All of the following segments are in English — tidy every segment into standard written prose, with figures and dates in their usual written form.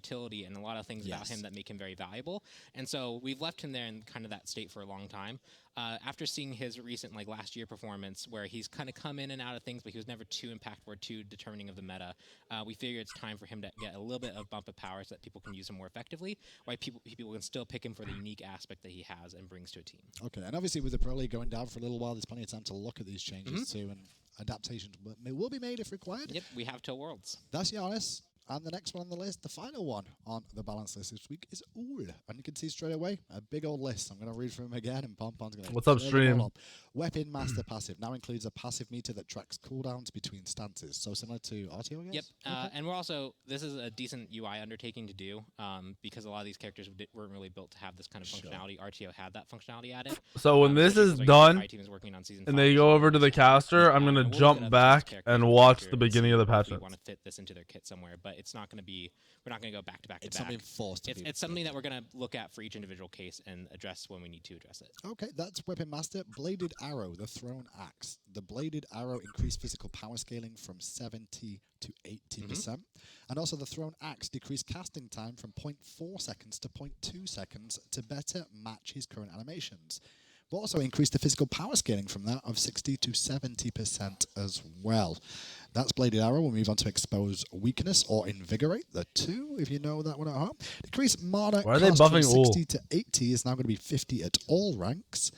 utility and a lot of things about him that make him very valuable. And so we've left him there in kind of that state for a long time. After seeing his recent, like, last year performance, where he's kind of come in and out of things, but he was never too impactful or too determining of the meta, we figure it's time for him to get a little bit of bump of power so that people can use him more effectively, while people can still pick him for the unique aspect that he has and brings to a team. Okay, and obviously with the Pro League going down for a little while, there's plenty of time to look at these changes too, and adaptations will be made if required. Yep, we have till Worlds. That's Janus. And the next one on the list, the final one on the balance list this week, is Ullr. And you can see straight away a big old list. I'm going to read from him again, and Pompon's going to... What's up, stream? Weapon Master passive now includes a passive meter that tracks cooldowns between stances. So similar to RTO, I guess? Yep, and we're also... This is a decent UI undertaking to do, because a lot of these characters weren't really built to have this kind of functionality. RTO had that functionality added. So when this is done, and they go over to the caster, I'm going to jump back and watch the beginning of the patch notes. We want to fit this into their kit somewhere, but it's not going to be... We're not going to go back to back to back. It's something forced to be. It's something that we're going to look at for each individual case and address when we need to address it. Okay, that's Weapon Master. Bladed Arrow, the Thrown Axe. The Bladed Arrow increased physical power scaling from 70 to 80%. And also the Thrown Axe decreased casting time from 0.4 seconds to 0.2 seconds to better match his current animations. But also increased the physical power scaling from that of 60 to 70% as well. That's Bladed Arrow. We'll move on to Expose Weakness or Invigorate, the two, if you know that one at home. Decrease mana cost from 60 to 80 is now going to be 50 at all ranks.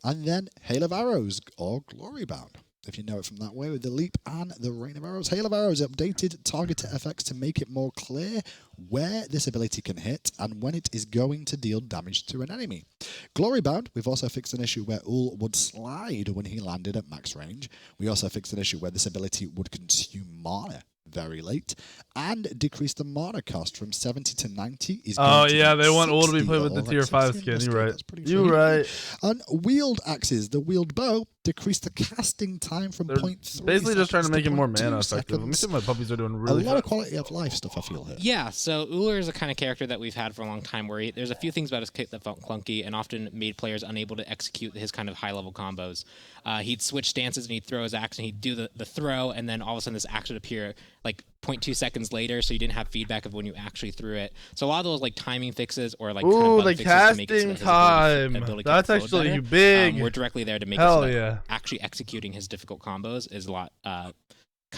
And then Hail of Arrows or Glory Bound, if you know it from that way, with the Leap and the Rain of Arrows. Hail of Arrows updated targeter FX to make it more clear where this ability can hit and when it is going to deal damage to an enemy. Glory Bound, we've also fixed an issue where Ullr would slide when he landed at max range. We also fixed an issue where this ability would consume mana very late and decrease the mana cost from 70 to 90. Oh yeah, they want Ullr to be played with the tier 5 skin. You're right. You're right. And Wield Axes, the Wield Bow, decrease the casting time from 0.3. Basically just trying to make it more mana effective. Let me see what my puppies are doing really a lot of quality of life stuff I feel here. Yeah, so Ullr is a kind of character that we've had for a long time where there's a few things about his kit that felt clunky and often made players unable to execute his kind of high-level combos. He'd switch stances and he'd throw his axe and he'd do the throw, and then all of a sudden this axe would appear like 0.2 seconds later, so you didn't have feedback of when you actually threw it. So a lot of those like timing fixes or like the casting time. That's actually big. We're directly there to make it so that actually executing his difficult combos is a lot kind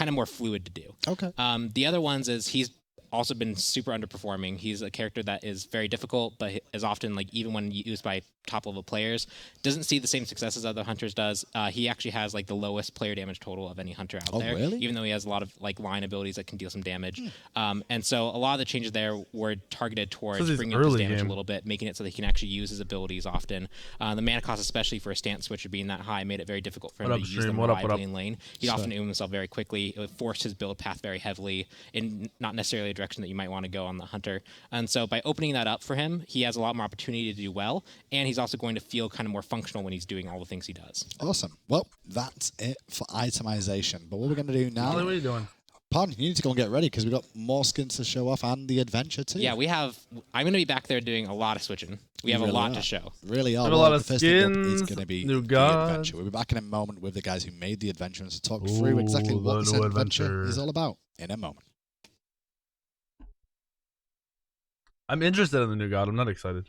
of more fluid to do. Okay. The other ones is he's also been super underperforming. He's a character that is very difficult, but is often, like, even when used by top-level players, doesn't see the same success as other hunters does. He actually has, like, the lowest player damage total of any hunter out there, really? Even though he has a lot of, like, line abilities that can deal some damage. And so a lot of the changes there were targeted towards bringing up his damage a little bit, making it so that he can actually use his abilities often. The mana cost, especially for a stance switcher being that high, made it very difficult for him to use them reliably in lane. He'd often oom himself very quickly. It forced his build path very heavily in not necessarily a direction that you might want to go on the hunter. And so by opening that up for him, he has a lot more opportunity to do well, and he's also going to feel kind of more functional when he's doing all the things he does. Awesome. Well, that's it for itemization. But what we're going to do now... What are you doing? Pardon, you need to go and get ready because we've got more skins to show off and the adventure too. Yeah, I'm going to be back there doing a lot of switching. We have a lot to show. Really are. A lot of skins. Is going to be new the adventure. We'll be back in a moment with the guys who made the adventure and to talk through exactly what this adventure is all about in a moment. I'm interested in the new god. I'm not excited.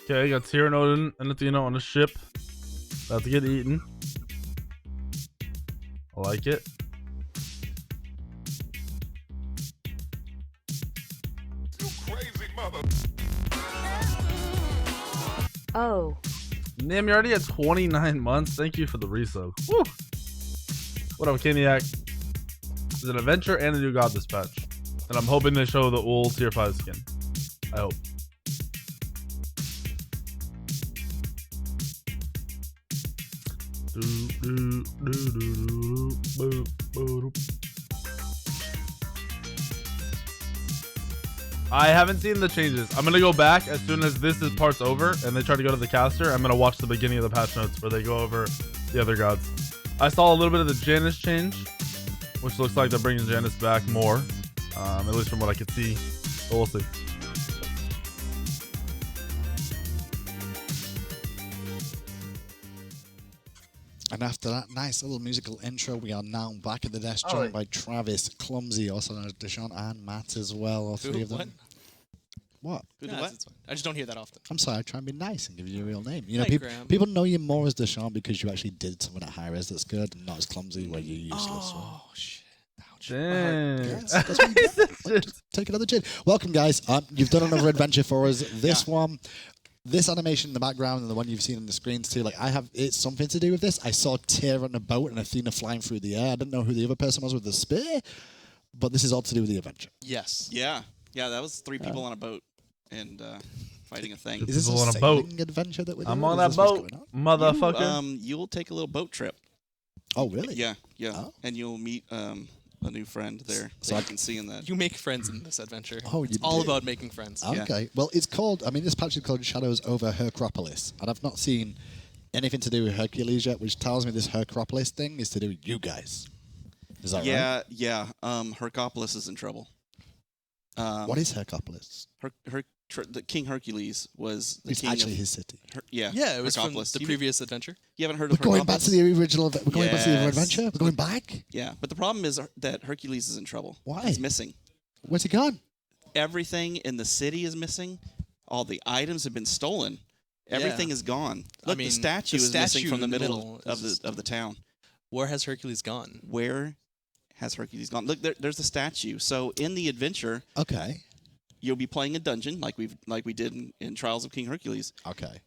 Okay, I got Cernunnos and Athena on a ship. About to get eaten. I like it. You crazy mother. Oh. Nim, you're already at 29 months. Thank you for the resub. Woo! What up, Keniac? There's an adventure and a new god dispatch. And I'm hoping they show the Ullr tier 5 skin. I hope. I haven't seen the changes. I'm gonna go back as soon as this part's over and they try to go to the caster. I'm gonna watch the beginning of the patch notes where they go over the other gods. I saw a little bit of the Janus change, which looks like they're bringing Janus back more, at least from what I could see. But we'll see. And And after that nice little musical intro, we are now back at the desk, joined by Travis, Clumsy, also known as Deshaun, and Matt as well. All three of them. What? I just don't hear that often. I'm sorry, I try and be nice and give you a real name. You know, Graham. people know you more as Deshaun because you actually did something at high res that's good, and not as Clumsy where you useless. Oh shit! Ouch. Damn. Take another gin. Welcome, guys. You've done another adventure for us. This one, this animation in the background, and the one you've seen on the screens too. Like it's something to do with this. I saw Tyr on a boat and Athena flying through the air. I didn't know who the other person was with the spear, but this is all to do with the adventure. Yes. Yeah, that was 3 people on a boat and fighting a thing. Is this People a on a boat. sailing adventure that we're doing? I'm on Is that this what's boat, going on? motherfucker. You'll take a little boat trip. Oh, really? Yeah. Oh. And you'll meet a new friend there. So So you can see in that. You make friends in this adventure. Oh, it's you all do? about making friends. Okay. Well, it's called, this patch is called Shadows over Hercopolis. And I've not seen anything to do with Hercules yet, which tells me this Hercopolis thing is to do with you guys. Is that right? Yeah. Hercopolis is in trouble. What is Hercopolis? The King Hercules was the It's king actually of his city. Yeah, it was from Hercopolis. the previous adventure. You haven't heard We're of going back Hercopolis? to the original. We're going back to the Yes. adventure. We're going back. Yeah, but the problem is that Hercules is in trouble. Why? He's missing. Where's he gone? Everything in the city is missing. All the items have been stolen. Everything is gone. Look, the statue is missing from the middle of the town. Where has Hercules gone? Where has Hercules gone? Look, there's the statue. So in the adventure, Okay. you'll be playing a dungeon like we did in Trials of King Hercules. Okay.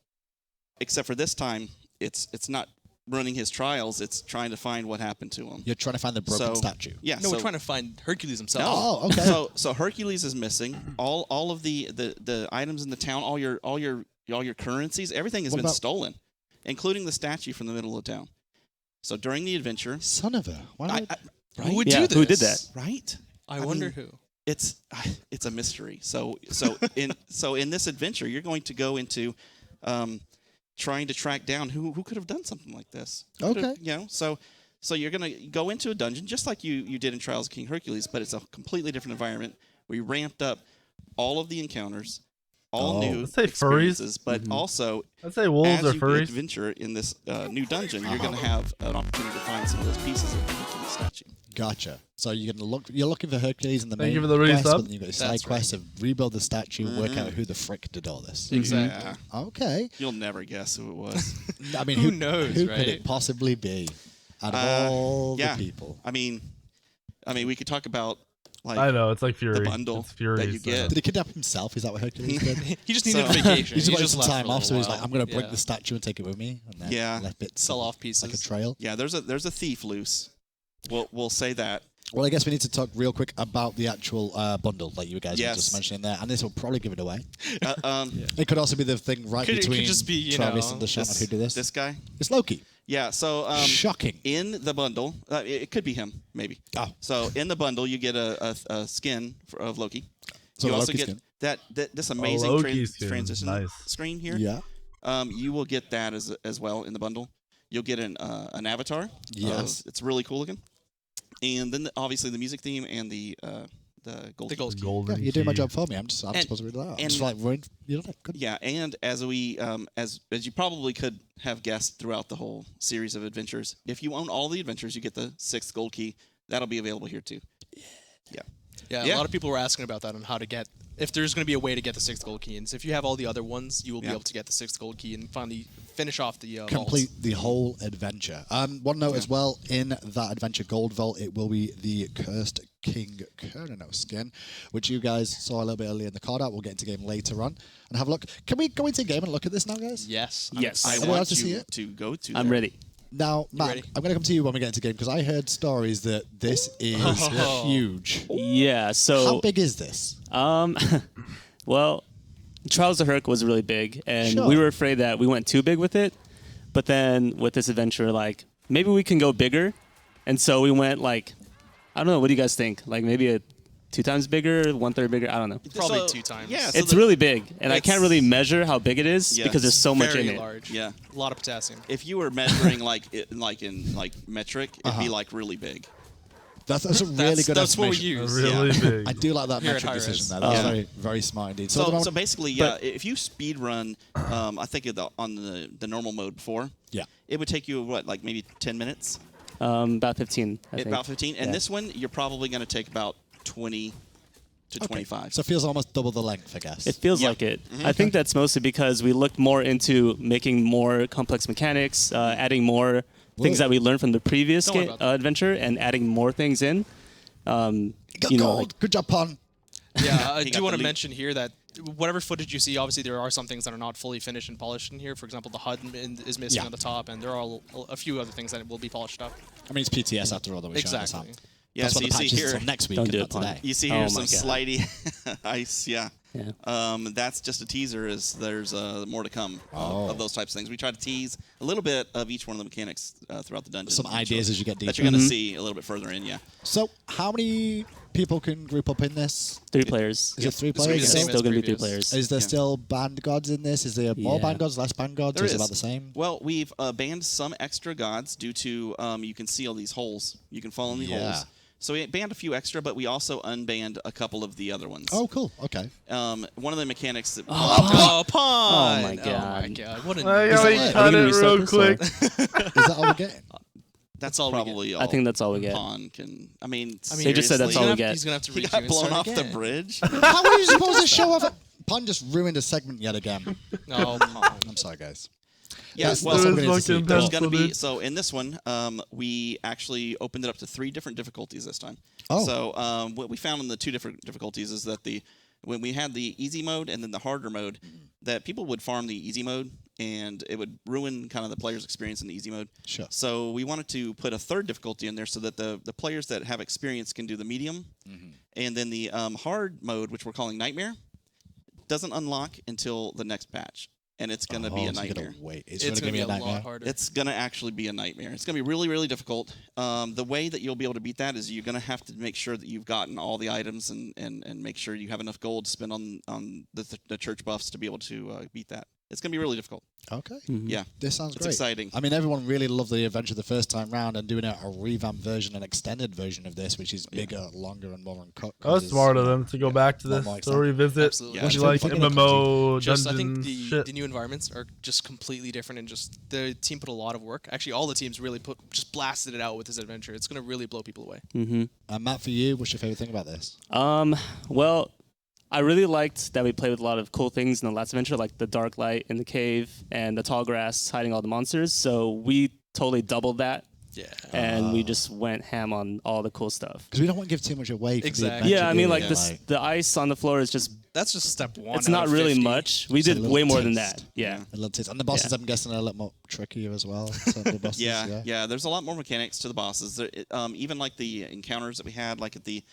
Except for this time, it's not running his trials. It's trying to find what happened to him. You're trying to find the broken statue. Yeah. No, we're trying to find Hercules himself. Oh, okay. So Hercules is missing. All of the items in the town, all your currencies, everything has been stolen, including the statue from the middle of town. So during the adventure, Son of a. Why right? Who would do this? Who did that? Right? I wonder who. It's a mystery. So in this adventure, you're going to go into trying to track down who could have done something like this. Okay. So you're going to go into a dungeon just like you did in Trials of King Hercules, but it's a completely different environment. We ramped up all of the encounters, all new Let's say experiences, furries. but also Let's say wolves as or you furries. adventure in this new dungeon, you're going to have an opportunity to find some of those pieces that connect to the statue. Gotcha. So you're looking for Hercules in the Thank main you for the quest, resub. but then you've got a side quest of rebuild the statue, work out who the frick did all this. Exactly. Yeah. Okay. You'll never guess who it was. I mean, Who knows, Who right? could it possibly be? Out of all yeah. the people. I mean, we could talk about like I know, it's like Fury. the bundle It's Fury, that you so. get. Did he kidnap himself? Is that what Hercules did? He just needed So- vacation. He just wanted some left time for a off, so he's little like, I'm going to while. break the statue and take it with me. And then Yeah. left bits Sell off pieces. like a trail. Yeah, there's a thief loose. We'll say that. Well, I guess we need to talk real quick about the actual bundle that you guys were Yes. just mentioning there, and this will probably give it away. Yeah. It could also be the thing right It could between just be, you Travis know, and Deshaun who did this. This guy. It's Loki. Yeah. So Shocking. in the bundle, it could be him, maybe. Oh. So in the bundle, you get a skin of Loki. So you also Loki get skin. this amazing Loki skin. transition Nice. screen here. Yeah. You will get that as well in the bundle. You'll get an avatar. Yes. It's really cool looking. And then obviously the music theme and the gold. The gold key. Golden Yeah, you're doing my key. job for me. I'm supposed to read that out. I'm and- just like, you know, good. Yeah, and as we as you probably could have guessed throughout the whole series of adventures, if you own all the adventures, you get the 6th gold key. That'll be available here too. Yeah, Yeah. a lot of people were asking about that on how to get, if there's going to be a way to get the 6th gold key. And so if you have all the other ones, you will be Yeah. able to get the 6th gold key and finally finish off the Complete vaults. the whole adventure. One note as well, in that adventure gold vault, it will be the cursed King Cernunnos skin, which you guys saw a little bit earlier in the card out. We'll get into game later on and have a look. Can we go into game and look at this now, guys? Yes. Yes. I Are we allowed want to see you it? to go to. I'm there. ready. Now, Matt, ready? I'm going to come to you when we get into game because I heard stories that this is huge. Yeah. How So, big is this? well, Trials of Herc was really big, and Sure. we were afraid that we went too big with it. But then with this adventure, like maybe we can go bigger, and so we went like, I don't know. What do you guys think? Like maybe 2 times bigger, 1/3 bigger. I don't know. Probably So- 2 times. Yeah, so It's the- really big, and I it's- can't really measure how big it is Yeah. because there's so much Very in it. large. Yeah. A lot of potassium. If you were measuring like in metric, it'd be like really big. That's a really good That's what we estimation. use. Really big. I do like that Here at metric High decision Res. there. That's very, very smart indeed. So basically, yeah, if you speed run, I think on the normal mode before, it would take you what, like maybe 10 minutes? About 15. I think. About 15. And this one, you're probably going to take about 20 to 25. So it feels almost double the length, I guess. It feels like it. I think that's mostly because we looked more into making more complex mechanics, adding more things that we learned from the previous adventure, and adding more things in. Good job, Pon. Yeah, I do want to mention here that whatever footage you see, obviously there are some things that are not fully finished and polished in here. For example, the HUD is missing on the top, and there are a few other things that will be polished up. I mean, it's PTS after all that we're showing this out. Yeah, That's so what you the patch see is here. until next week. Don't do not it, Pon. today. You see Oh here my some God. slidey ice, yeah. That's just a teaser. There's more to come of those types of things. We try to tease a little bit of each one of the mechanics throughout the dungeon. Some ideas as you get deeper. that you're going to see a little bit further in, yeah. So, how many people can group up in this? 3 players. Is it 3 It's gonna be players? the It's same still as going to be 3 previous. players. Is there still band gods in this? Is there more band gods, less band gods? There Or is it is. about the same? Well, we've banned some extra gods due to you can see all these holes. You can fall in the holes. So we banned a few extra, but we also unbanned a couple of the other ones. Oh, cool. Okay. One of the mechanics that Oh, Pon! Oh, my Oh, my God. God. What a I Is gotta that cut it? it Reset real this, quick. Is that all we're getting? that's all we get. probably all. I think that's all we get. Pon can. I mean, They just said that's all we get. He's going to have to He reach got you and blown start off the again. bridge. How are you supposed to show off? Pun just ruined a segment yet again. Oh, Pon. I'm sorry, guys. Yeah, That's- well, that's There what is we need to see. fucking there's pencil, going to be dude. so in this one, we actually opened it up to 3 different difficulties this time. Oh. So what we found in the 2 different difficulties is that when we had the easy mode and then the harder mode, that people would farm the easy mode and it would ruin kind of the player's experience in the easy mode. Sure. So we wanted to put a 3rd difficulty in there so that the players that have experience can do the medium, and then the hard mode, which we're calling Nightmare, doesn't unlock until the next patch. And it's going to be a so you gotta nightmare. wait. It's really going to be a nightmare. lot harder. It's going to actually be a nightmare. It's going to be really, really difficult. The way that you'll be able to beat that is you're going to have to make sure that you've gotten all the items and make sure you have enough gold to spend on the church buffs to be able to beat that. It's going to be really difficult. Okay. Yeah. This sounds It's great. exciting. I mean, everyone really loved the adventure the first time round, and doing a revamped version, an extended version of this, which is bigger, longer, and more uncut. That's smart of them to go back to this more to revisit. Absolutely. Would Yeah. you like Fucking MMO Just, I dungeon think shit? the new environments are just completely different, and just the team put a lot of work. Actually, all the teams really just blasted it out with this adventure. It's going to really blow people away. Matt, for you, what's your favorite thing about this? Well, I really liked that we played with a lot of cool things in the last adventure, like the dark light in the cave and the tall grass hiding all the monsters. So we totally doubled that. Yeah. And we just went ham on all the cool stuff. Because we don't want to give too much away. For Exactly. The Yeah, I adventure, mean, do like we? this, the ice on the floor is just, That's just step 1. it's not out of really 50. much. We It's a did little way more than taste. that. Yeah. A little taste. And the bosses, I'm guessing, are a little more trickier as well. So the bosses, Yeah. There's a lot more mechanics to the bosses. Even like the encounters that we had, like at the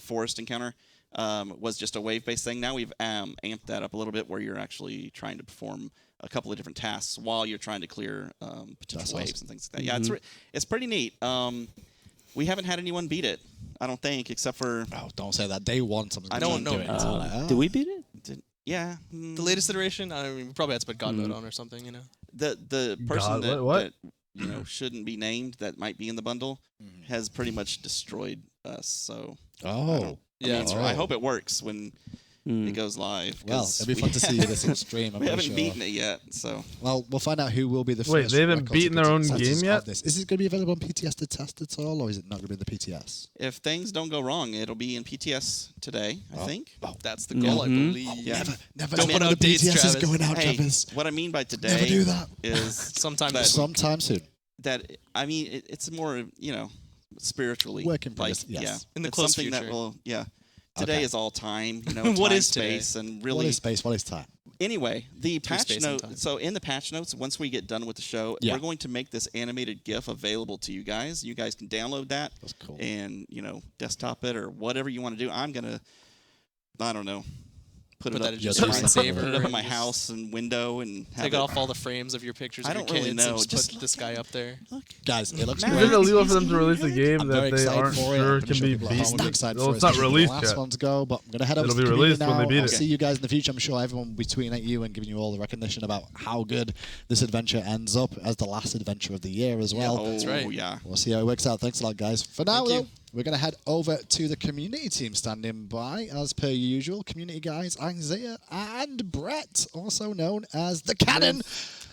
forest encounter, was just a wave-based thing. Now we've amped that up a little bit, where you're actually trying to perform a couple of different tasks while you're trying to clear potential waves and things like that. Yeah, it's pretty neat. We haven't had anyone beat it, I don't think, except for Oh, don't say that. Day one, someone's I going don't to do know. it. So I'm like, oh. Did we beat it? yeah. The latest iteration, I mean, we probably had to put God mode on or something, you know. The person God, that, what? that shouldn't be named, that might be in the bundle, has pretty much destroyed us. So Oh. Yeah, that's right. I hope it works when it goes live. Well, 'cause it'll be fun to see this in stream. I'm we pretty haven't sure. beaten it yet, so Well, we'll find out who will be the Wait, first. they haven't record beaten their own testers game of yet? This. Is it going to be available on PTS to test at all, or is it not going to be in the PTS? if things don't go wrong, it'll be in PTS today, I think. That's the goal, I believe. Yeah. Never Don't say put when out the dates, PTS is Travis. going out, Hey, Travis. what I mean by today Never do that. is Sometime that, Sometime soon. that I mean it's more spiritually Work in progress, like, yes. yeah, In the it's close something that future. will Today Okay. is all time, What time, is today? space, and What really is space? What is time? Anyway, the patch space and note. time. So in the patch notes, once we get done with the show, Yeah. we're going to make this animated GIF available to you guys. You guys can download that That's cool. and desktop it or whatever you want to do. I'm gonna, I don't know, put it that up in your just screensaver put it up in and my just house and window and have take it. off all the frames of your pictures I of your don't really kids know, and just put this guy up there. Guys, it looks Matt, Is great. it illegal for them to release a game I'm that very they excited aren't for it. sure I'm can pretty sure be people at home will be beaten? excited Well, for it's it, not especially released the last yet. ones go, but I'm going to head over It'll to be the released community when they now. beat I'll it. see you guys in the future. I'm sure everyone will be tweeting at you and giving you all the recognition about how good this adventure ends up as the last adventure of the year as well. Oh, That's right. Yeah. We'll see how it works out. Thanks a lot, guys. For now, Thank you. though, we're going to head over to the community team standing by, as per usual. Community guys, Isaiah and Brett, also known as the Cannon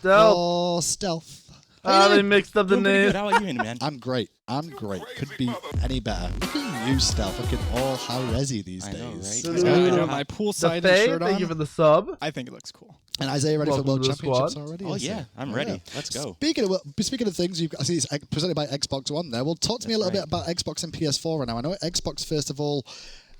or Stealth. They mixed up the name. How are you, man? I'm great. Could be any better. Look at you, Stealth. Looking all high-resi these days. I got my poolside shirt on. Thank you for the sub. I think it looks cool. And Isaiah ready for the World Welcome to the Championships squad. already? Oh yeah, I'm ready. Let's go. Speaking of things, I see it's presented by Xbox One there. Well, talk to me a little bit about Xbox and PS4 right now. I know Xbox, first of all,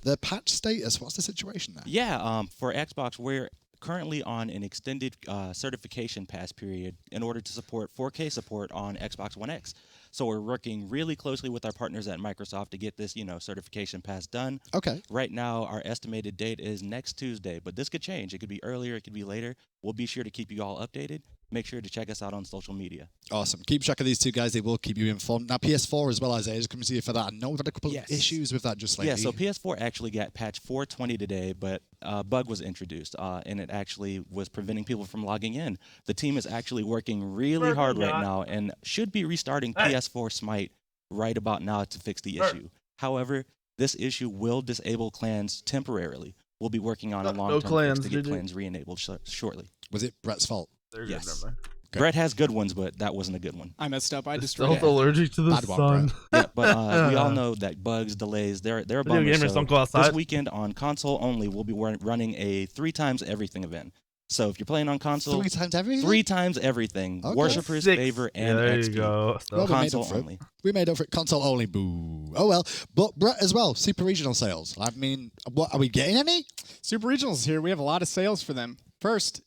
the patch status. What's the situation there? Yeah, for Xbox, we're currently on an extended certification pass period in order to support 4K support on Xbox One X. So we're working really closely with our partners at Microsoft to get this, certification pass done. Okay. Right now, our estimated date is next Tuesday, but this could change. It could be earlier, it could be later. We'll be sure to keep you all updated. Make sure to check us out on social media. Awesome. Keep track of these two guys. They will keep you informed. Now, PS4 as well, Isaiah, just coming to you for that. I know we've had a couple of issues with that just lately. Yeah, so PS4 actually got patch 420 today, but a bug was introduced, and it actually was preventing people from logging in. The team is actually working really hard right now and should be restarting PS4 Smite right about now to fix the issue. However, this issue will disable clans temporarily. We'll be working on a long-term fix to get clans re-enabled shortly. Was it Brett's fault? Yes. Brett has good ones, but that wasn't a good one. I messed up. I destroyed Stealth allergic to the Bad one, sun. Yeah, but we all know that bugs, delays, they're a bummer. Gamers So don't go outside. this weekend on console only, we'll be running a 3 times everything event. So if you're playing on console, 3 times everything? 3 times everything. Okay. Worshippers, 6. Favor, and there XP. you go. Well, Console only. We made up for it. Console only. Boo. Oh, well. But Brett as well. Super regional sales. I mean, what are we getting any? Super Regionals here. We have a lot of sales for them. First,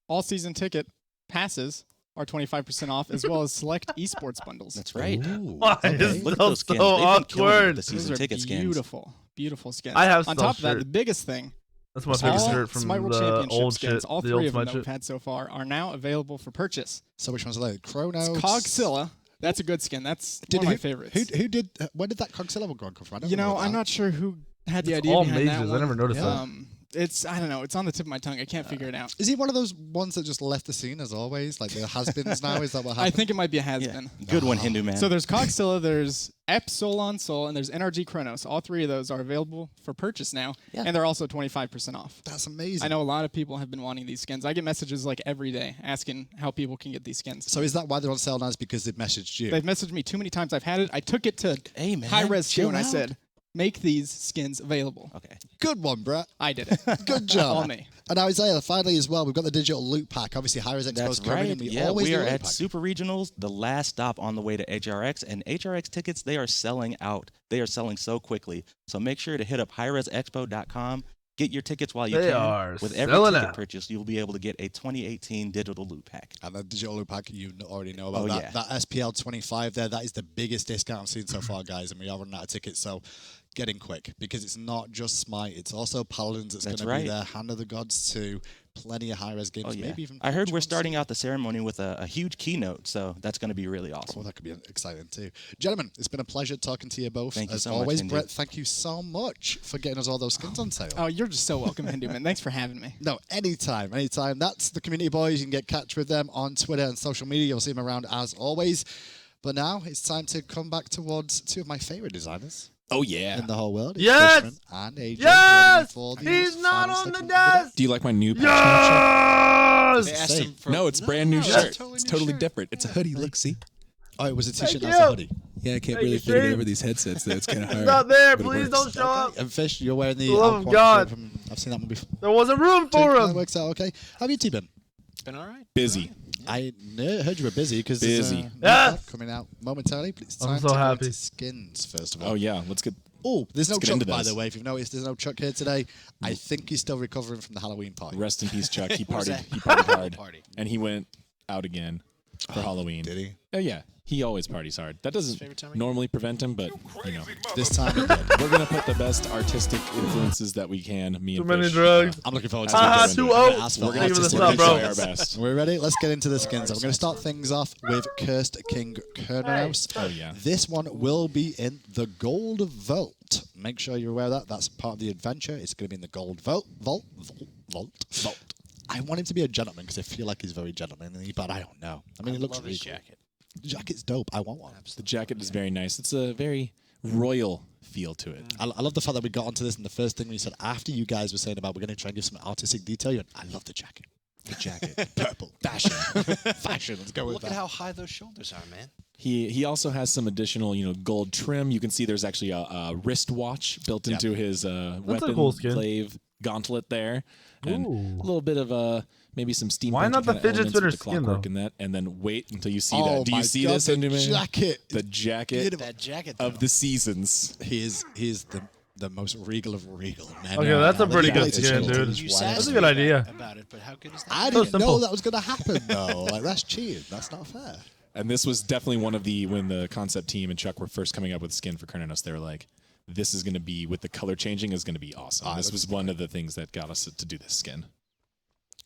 all season ticket passes are 25% off, as well as select eSports bundles. That's right. Why is Look at those those skins. so They've been killing awkward? the Those season are ticket skins. beautiful, beautiful skins. I have On Stealth top of that, shirt. the biggest thing, That's my favorite all shirt from Smite World the Championship old skins, shit. all the 3 old of them Smite that we've shit. had so far, are now available for purchase. So which one's like Chronos? It's Cogsilla. That's a good skin. That's one of my favorites. Who did? When did that Cogsilla one come from? I don't You know, remember I'm that. not sure who had the idea all behind mages. that I one. never noticed that. It's, I don't know, it's on the tip of my tongue. I can't figure it out. Is he one of those ones that just left the scene as always? Like the has-beens now? Is that what happened? I think it might be a has-been. Good one, Hindu man. So there's Cogsilla, there's Epsilon Soul, and there's NRG Chronos. All 3 of those are available for purchase now, and they're also 25% off. That's amazing. I know a lot of people have been wanting these skins. I get messages like every day asking how people can get these skins. So is that why they're on sale now? Is because they've messaged you? They've messaged me too many times. I've had it. I took it to Hey, man, high-res too, chill and I out. said, make these skins available. Okay. Good one, Brett. I did it. Good job. All me. And now, Isaiah, finally as well, we've got the digital loot pack. Obviously, Hi-Res Expo's That's coming right. in. Yeah, always we do a are loot at pack. Super Regionals, the last stop on the way to HRX, and HRX tickets, they are selling out. They are selling so quickly. So make sure to hit up highresexpo.com. Get your tickets while you They can. are With every selling ticket out. purchase, you'll be able to get a 2018 digital loot pack. And the digital loot pack, you already know about Oh, that. yeah. That SPL 25 there, that is the biggest discount I've seen so far, guys. And we are running out of tickets, so get in quick. Because it's not just Smite, it's also Paladins that's going That's to right. be there. Hand of the Gods too. Plenty of high-res games, Oh, yeah. maybe even... I heard Twitch we're ones starting too. out the ceremony with a huge keynote, so that's going to be really Oh, awesome. that could be exciting too. Gentlemen, it's been a pleasure talking to you both. Thank you As so much, always, Hindu. Brett, thank you so much for getting us all those skins on sale. Oh, you're just so welcome, Hindu man. Thanks for having me. No, anytime. That's the Community Boys. You can get catch with them on Twitter and social media. You'll see them around as always. But now it's time to come back towards 2 of my favorite designers Oh, yeah. in the whole world. It's Yes! Fishman and AJ. Yes! joining me for the He's not final on the segment of desk! Do you like my new patch? Yes! Say. No, it's brand new shirt. totally It's new totally shirt. different. It's a hoodie. Look, see? Oh, it was a t-shirt, Thank that's a you. hoodie. Yeah, I can't Thank really you, fit it Steve. over these headsets, though. It's kind of hard. It's not there. but it Please works. don't show up. And Fish, you're wearing the... For the love of Alquan God. shirt from- I've seen that one before. There wasn't room for That him. works out okay. How have you two been? It's been all right. Busy. I heard you were busy because Busy. there's Yes! coming out momentarily. But it's I'm time so to go happy. into skins, first of all. Oh, yeah. Let's get... Oh, there's no Let's get Chuck, into by this. the way. If you've noticed, there's no Chuck here today. I think he's still recovering from the Halloween party. Rest in peace, Chuck. He What was partied. that? He partied hard. And he went out again for Halloween. Did he? Oh, yeah. He always parties hard. That doesn't favorite time of normally prevent him, but, you know. This time he did. We're going to put the best artistic influences that we can. Me Too and many Fish, drugs. I'm looking forward to Ah, this. 2-0. Asphalt. We're gonna give it a Artistic stop, bro. try our best. We're ready? Let's get into the skins. We're going to start things off with Cursed King Cernunnos. Oh, yeah. This one will be in the Gold Vault. Make sure you're aware of that. That's part of the adventure. It's going to be in the Gold Vault. Vault. I want him to be a gentleman because I feel like he's very gentlemanly, but I don't know. I mean, it looks really cool. The jacket's dope. I want one. The jacket is very nice. It's a very royal feel to it. I love the fact that we got onto this, and the first thing we said after you guys were saying about we're going to try and give some artistic detail, you went, I love the jacket. The jacket. Purple. Fashion. Fashion. Let's go with that. Look at how high those shoulders are, man. He also has some additional, gold trim. You can see there's actually a wristwatch built into his weapon cool skin. glaive gauntlet there, and a little bit of maybe some steampunk. Why not the fidget spinner skin though? In that, and then wait until you see that. Do you see this, Enderman? The jacket. That jacket of the seasons. He is the most regal of regal, man. Okay, that's a pretty good skin, dude. That's a good idea. About it, but how good is that? I didn't know that was going to happen, though. Like, that's cheating. That's not fair. And this was definitely one of when the concept team and Chuck were first coming up with skin for Cernunnos, they were like, this is going to be, with the color changing, is going to be awesome. This was one of the things that got us to do this skin.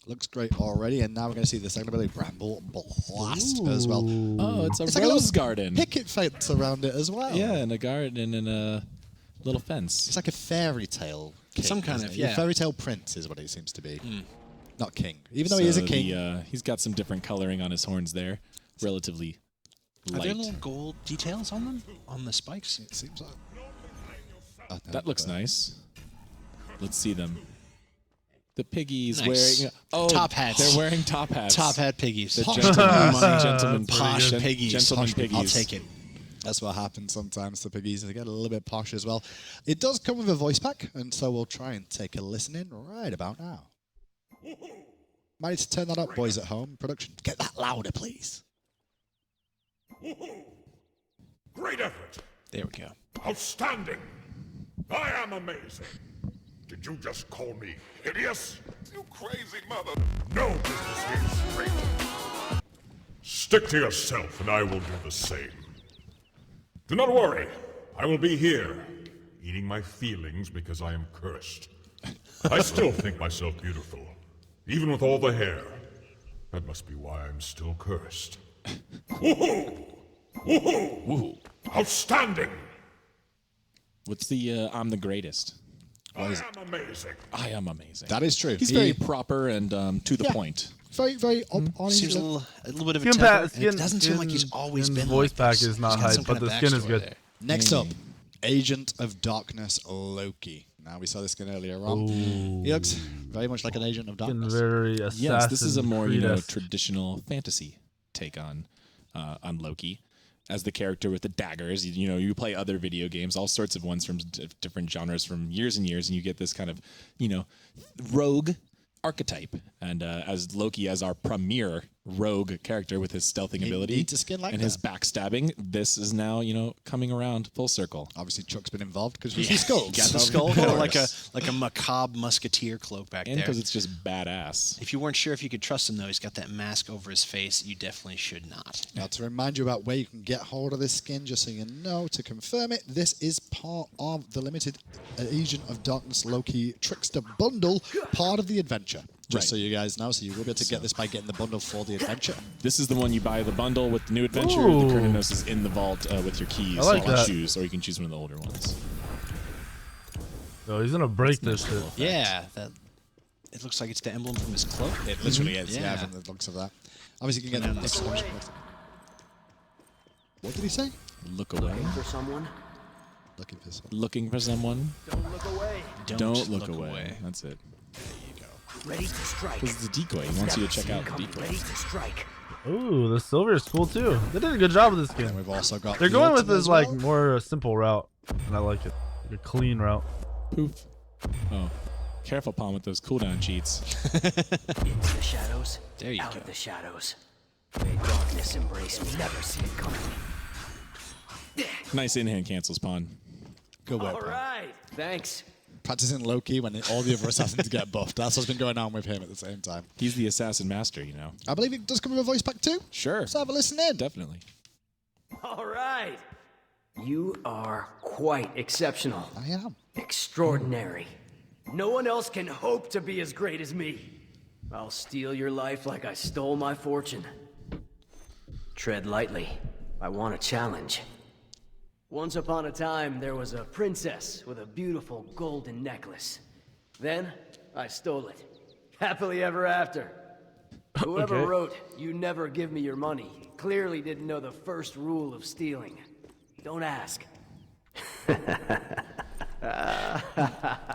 Looks great already, and now we're going to see the second ability, Bramble Blast, as well. Oh, it's like rose garden. Picket fence around it as well. Yeah, and a garden and a little fence. It's like a fairy tale king. Some kind of, yeah. A fairy tale prince is what he seems to be. Not king. Even though he is a king. He's got some different coloring on his horns there. Relatively light. Are there little gold details on them? On the spikes? It seems like. That looks nice. Let's see them. The piggies Nice. wearing top hats. They're wearing top hats. Top hat piggies. The gentleman Posh piggies. Gentleman Posh, piggies. I'll take it. That's what happens sometimes to piggies. They get a little bit posh as well. It does come with a voice pack, and so we'll try and take a listen in right about now. Might need to turn that up, boys at home. Production, get that louder, please. Great effort. There we go. Outstanding. I am amazing. Did you just call me hideous? You crazy mother. No business here, straight. Stick to yourself, and I will do the same. Do not worry. I will be here, eating my feelings because I am cursed. I still think myself beautiful, even with all the hair. That must be why I'm still cursed. Woohoo! Woohoo! Woohoo! Outstanding! What's the I'm the greatest? I am amazing. I am amazing. That is true. He's very proper and to the point. Very, very on Seems a little bit of a temper. It doesn't seem like he's always been voice like pack this. is not He's got hype, some but kind of the skin is backstory good. there. Next up, Agent of Darkness Loki. Now, we saw this skin earlier on. He looks very much like an Agent of Darkness. Very assassin. Yes, this is a more Creed-esque. traditional fantasy take on Loki. As the character with the daggers, you play other video games, all sorts of ones from different genres from years and years, and you get this kind of, rogue archetype. And as Loki, as our premier rogue character with his stealthing ability needs a skin like and his backstabbing, this is now, coming around full circle. Obviously, Chuck's been involved because we see skulls. Got the skull, kind of like a macabre musketeer cloak back And there. because it's just badass. If you weren't sure if you could trust him, though, he's got that mask over his face. You definitely should not. Now, to remind you about where you can get hold of this skin, just so you know, to confirm it, this is part of the limited Agent of Darkness Loki Trickster bundle, part of the adventure. Just so you guys know, so you will be able to get this by getting the bundle for the adventure. This is the one you buy the bundle with the new adventure. Ooh. The Cernunnos is in the vault with your keys. I like so you that. can choose, or you can choose one of the older ones. Oh, he's gonna break this shit. Yeah, it looks like it's the emblem from his cloak. It literally is, Yeah. yeah, from the looks of that. Obviously, you can get the exclamation point. What did he say? Look away. For someone? Looking for someone. Looking for someone. Don't look away. Don't look away. That's it. Ready to strike. This is the decoy. He wants you to check out the Ready decoy. to strike. Ooh, the silver is cool too. They did a good job with this And skin. we've also got They're the going with ultimate this as like well. more simple route, and I like it. Like a clean route. Poof. Oh, careful, Palm, with those cooldown cheats. Into the shadows. There you out go. of the shadows. May darkness embrace me. Never see it coming. Nice in-hand cancels, Pawn. Good work, All Paul. right. Thanks. Practicing Loki when all the other assassins get buffed. That's what's been going on with him at the same time. He's the assassin master, I believe it does come with a voice pack too. Sure. Let's have a listen in. Definitely. All right. You are quite exceptional. I am. Extraordinary. No one else can hope to be as great as me. I'll steal your life like I stole my fortune. Tread lightly. I want a challenge. Once upon a time, there was a princess with a beautiful golden necklace. Then, I stole it. Happily ever after. Whoever Okay. wrote, "You never give me your money," clearly didn't know the first rule of stealing. Don't ask.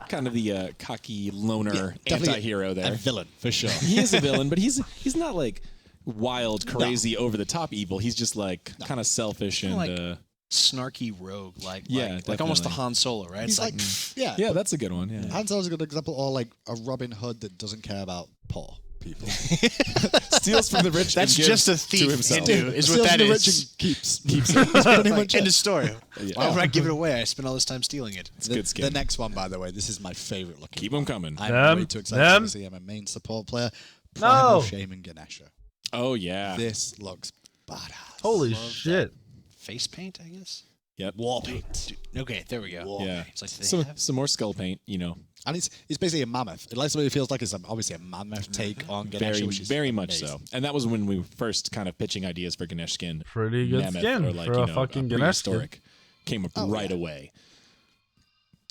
kind of the cocky loner anti-hero there. A villain for sure. He is a villain, but he's not like wild, crazy, over the top evil. He's just like kind of selfish and like snarky rogue, like almost the Han Solo, right? He's like, yeah, that's a good one. Yeah, Han Solo's a good example, or like a Robin Hood that doesn't care about poor people. Steals from the rich. That's and just a gives to thief, himself. Hindu, is Steals what that from the is. rich and keeps it. That's pretty much End it. of story. Yeah. Why would I give it away? I spent all this time stealing it. It's a good skin. The next one, by the way, this is my favorite looking. Keep them coming. I'm way too excited to see him a main support player. Primal Shaman Ganesha. Oh yeah. This looks badass. Holy shit. Face paint, I guess. Yep. Wall paint. Okay, there we go. Yeah. It's like Some more skull paint, you know. And it's basically a mammoth. It likes what it feels like. It's obviously a mammoth take on Ganesha, which is very much amazing. so. And that was when we were first kind of pitching ideas for Ganesh skin. Pretty good Mammoth, skin or like, for you a know, fucking Ganesh skin. prehistoric. Came up right away.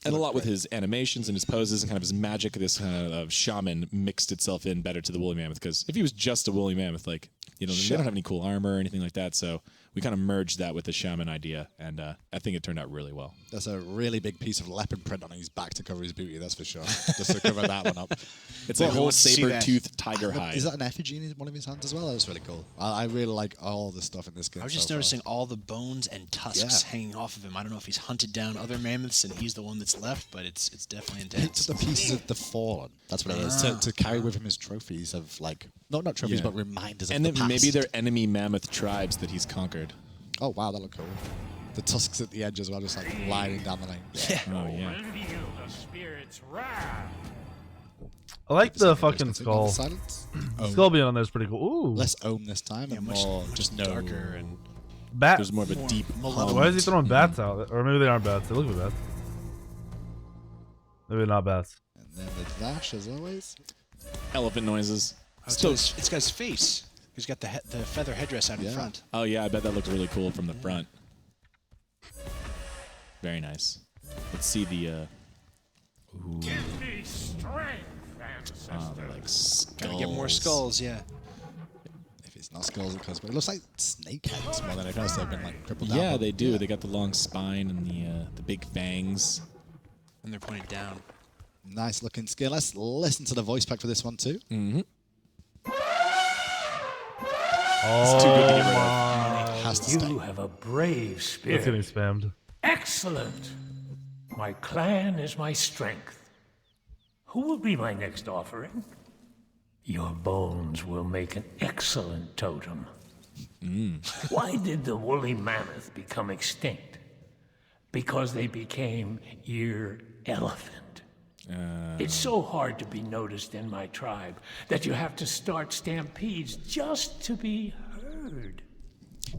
And a lot with his animations and his poses and kind of his magic, this kind of shaman mixed itself in better to the woolly mammoth. Because if he was just a woolly mammoth, like, you know, they don't have any cool armor or anything like that. So we kind of merged that with the shaman idea, and I think it turned out really well. There's a really big piece of leopard print on his back to cover his booty, that's for sure. Just to cover that one up. It's a whole saber-toothed tiger hide. Is that an effigy in one of his hands as well? That's really cool. I really like all the stuff in this game. I was just noticing all the bones and tusks hanging off of him. I don't know if he's hunted down other mammoths and he's the one that's left, but it's definitely intense. It's the pieces of the fallen. That's what it is. To carry with him his trophies of like not trophies, but reminders of the past. And maybe they're enemy mammoth tribes that he's conquered. Oh wow, that looked cool. The tusks at the edge as well, just like gliding down the lane. Yeah. Oh yeah. I like the fucking skull. Silence. Skull being on there is pretty cool. Ooh. Less ohm this time and more just darker and Bat. There's more of a deep. Why is he throwing bats out? Or maybe they aren't bats. They look like bats. Maybe not bats. And then the dash as always. Elephant noises. It's got his face. He's got the feather headdress out in front. Oh yeah, I bet that looks really cool from the front. Very nice. Let's see the. Ooh. Oh, they're like skulls. Gotta get more skulls, yeah. If it's not skulls, but it looks like snake heads more than anything else. They've been like crippled down. Yeah, they do. They got the long spine and the big fangs. And they're pointed down. Nice looking skin. Let's listen to the voice pack for this one too. Mm-hmm. Oh, it's too good to get rid of. Has to You stay. have a brave spirit. It's getting spammed. Excellent. My clan is my strength. Who will be my next offering? Your bones will make an excellent totem. Why did the woolly mammoth become extinct? Because they became ear elephant. It's so hard to be noticed in my tribe that you have to start stampedes just to be heard.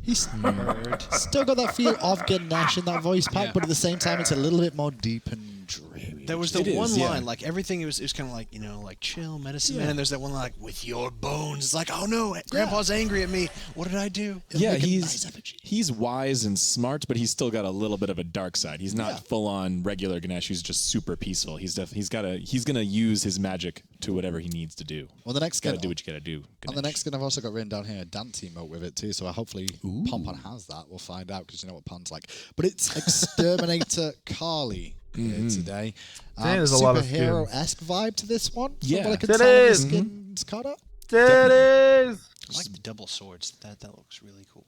He's still got that feel of Ganesh in that voice pack, but at the same time, it's a little bit more deep and dreary. There was the one line, like everything, it was kind of like, you know, like chill, medicine man. And there's that one line, like, with your bones. It's like, oh no, Grandpa's angry at me. What did I do? Yeah, he's wise and smart, but he's still got a little bit of a dark side. He's not full on regular Ganesh who's just super peaceful. He's gonna use his magic to whatever he needs to do. Well, the next skin, gotta do what you gotta do. On the next skin, I've also got written down here a dance emote with it too. So hopefully Pompon has that. We'll find out because you know what Pon's like. But it's Exterminator Kali here today. There's a lot of skins. Superhero-esque vibe to this one. Yeah. What I can It tell the is. skins cut up. Titties! I like the double swords. That looks really cool.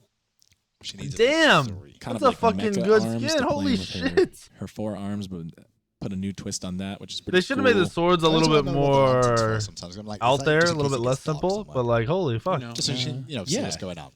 She needs Damn! Kind That's of a like fucking mecha good arms skin. to play Holy with shit! Her forearms, but put a new twist on that, which is pretty They should have made the cool. swords a little bit more Sometimes I'm like, out is that there, just a in little case bit it less gets dark simple, somewhere? but like, holy fuck. Just so you know, see what's going on.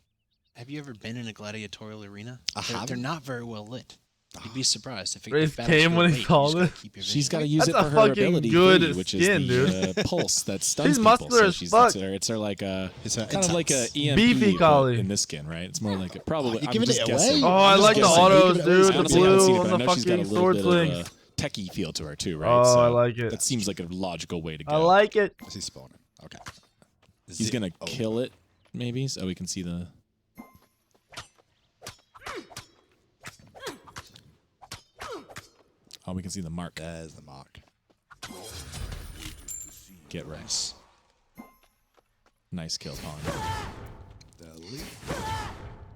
Have you ever been in a gladiatorial arena? I They're not very well lit. You'd be surprised if Rafe battles came go when he late, you saw just gotta this. keep your She's vision. got to use That's it a for her fucking ability, good three, which is skin, the pulse that stuns She's people. muscular as fuck. It's her like a It's her kind of like a intense. EMP Beefy but Kali. in this skin, right? It's more like probably. you're I'm giving just it guessing. away? Oh, I I'm like the just guessing. autos, Give it away. dude. The Honestly, I haven't blue seen it, on but I the know she's got a fucking little sword bit slings. of a techie feel to her too, right? Oh, so I like it. That seems like a logical way to go. I like it. Is he spawning? Okay. He's gonna kill it, maybe, so we can see the. Oh, we can see the mark. There's the mark. Get right. Nice kill, Pong.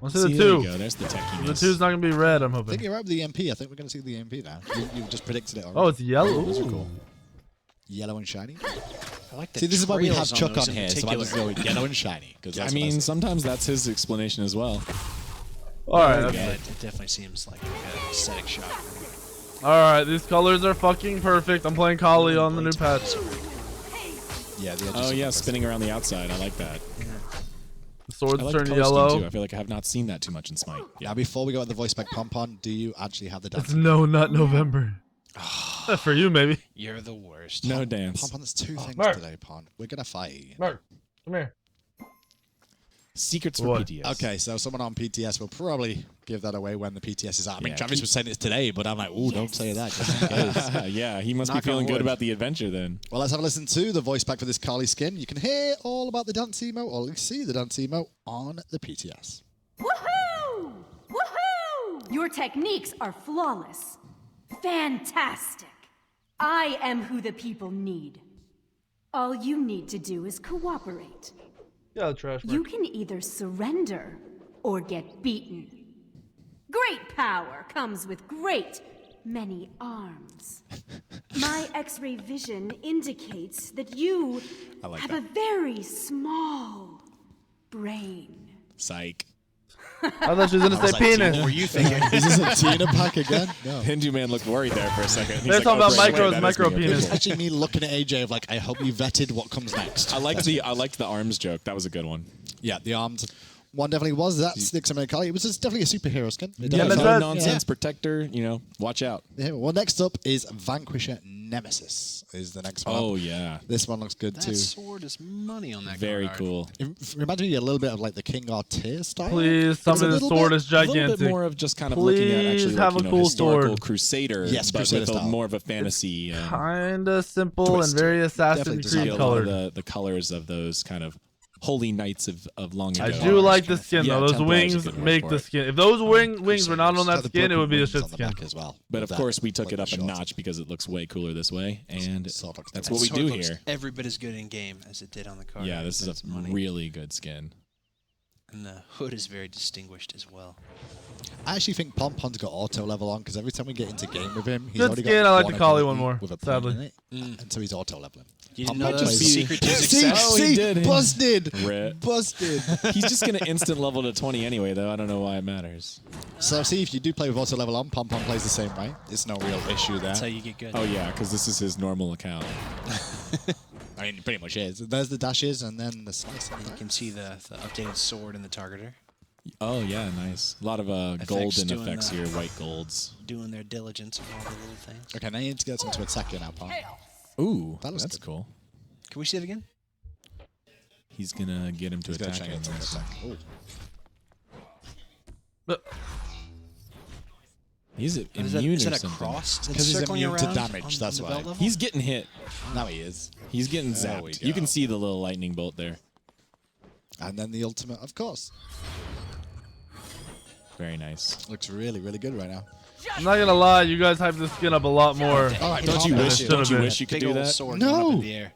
Let's see the there 2. you go. There's the techiness. The 2's not gonna be red. I'm I hoping. think you're right with the EMP. I think we're going to see the EMP now. You've just predicted it already. Oh, it's yellow. Those are Ooh. cool. Yellow and shiny. I like the See, this is why we have trails Chuck on those in here, so I just go with yellow and shiny. I mean, sometimes that's his explanation as well. All right. Yeah, Okay. it definitely seems like an aesthetic shot. All right. These colors are fucking perfect. I'm playing Kali on the new patch. Yeah. Oh yeah, spinning around the outside. I like that. The swords I like turn the color scheme, yellow. too. I feel like I have not seen that too much in Smite. Yeah. Now, before we go at the voice spec Pompon, do you actually have the dance? It's no, not November. For you, maybe. You're the worst. No dance. Pompon, there's 2 things Mark. today, Pon. We're going to fight. Mark, come here. Secrets for What? PTS. Okay, so someone on PTS will probably give that away when the PTS is out. I mean, Yeah, Travis was saying it's today, but I'm like, ooh, don't say that. Just in case. Yeah, he must Knock be feeling on good wood. about the adventure then. Well, let's have a listen to the voice pack for this Kali skin. You can hear all about the dance emo, or at least see the dance emo on the PTS. Woohoo! Woohoo! Your techniques are flawless. Fantastic. I am who the people need. All you need to do is cooperate. Yeah, trash. You can either surrender or get beaten. Great power comes with great many arms. My X-ray vision indicates that you like have that. a very small brain. Psych. I thought she was gonna say penis. What were you thinking? Is this a Tina pack again? No. Hindu man looked worried there for a second. He's They're talking about great, micros, that is micro me, okay, penis. cool. Actually, me looking at AJ of like, I hope you vetted what comes next. I liked the arms joke. That was a good one. Yeah, the arms. One definitely was. That sticks in my Kali. It was just definitely a superhero skin. It Yeah, does. that's no right. nonsense protector. You know, watch out. Yeah, well, next up is Vanquisher Nemesis. Is the next one. Oh yeah, This one looks good That too. sword is money on that very card. cool. It reminds me a little bit of like the King Artir style. Please, some It's a of the little sword bit- is A little gigantic. bit more of just kind of looking at Please actually have like, a cool historical sword. crusader, Yes, but crusader with style. more of a fantasy. Kinda simple twist. and very Assassin's Definitely does Creed have a lot of colored. the colors of those kind of holy knights of long ago. I do like the skin Yeah, though. Those Templar is a wings good word make for the it. skin. If those wings were not on that So the skin, it would be a broken shit wings on the skin. back as well. But With of that, course, we took like it up the a short. notch because it looks way cooler this way, and Sword looks that's good. what we Sword do looks here. every bit as good in game as it did on the card. Yeah, this is That's a money. really good skin. And the hood is very distinguished as well. I actually think Pompon's got auto level on because every time we get into game with him, he's Good already skin, got I like the Kali one ability more, with a sadly. point in it, and so he's auto leveling. You didn't Pompon know that was the plays- secret to his See, success? Oh, he see, did. busted, Rip. busted. He's just gonna instant level to 20 anyway, though. I don't know why it matters. So see, if you do play with auto level on, Pompon plays the same way. It's no real issue there. That's how you get good. Oh yeah, because this is his normal account. I mean, it pretty much is. There's the dashes and then the slice. You can see the updated sword and the targeter Oh yeah, nice. A lot of golden doing effects the- here, white golds. doing their diligence on all the little things. Okay, now you need to get into attack here now, Pom. Ooh, That looks that's good. cool. Can we see it again? He's gonna get him to He's gonna attack. try and him. get into attack. Ooh. He's Is immune that or a something. cross? that's Because he's circling immune to around damage, on that's the why. belt level? He's getting hit. Now he is. He's getting There we zapped. You go. can see the little lightning bolt there. And then the ultimate, of course. Very nice. Looks really, really good right now. I'm not gonna lie, you guys hyped the skin up a lot more. All right, Don't calm you down. wish? Don't you wish you could Big do old that? sword No. going up in the air.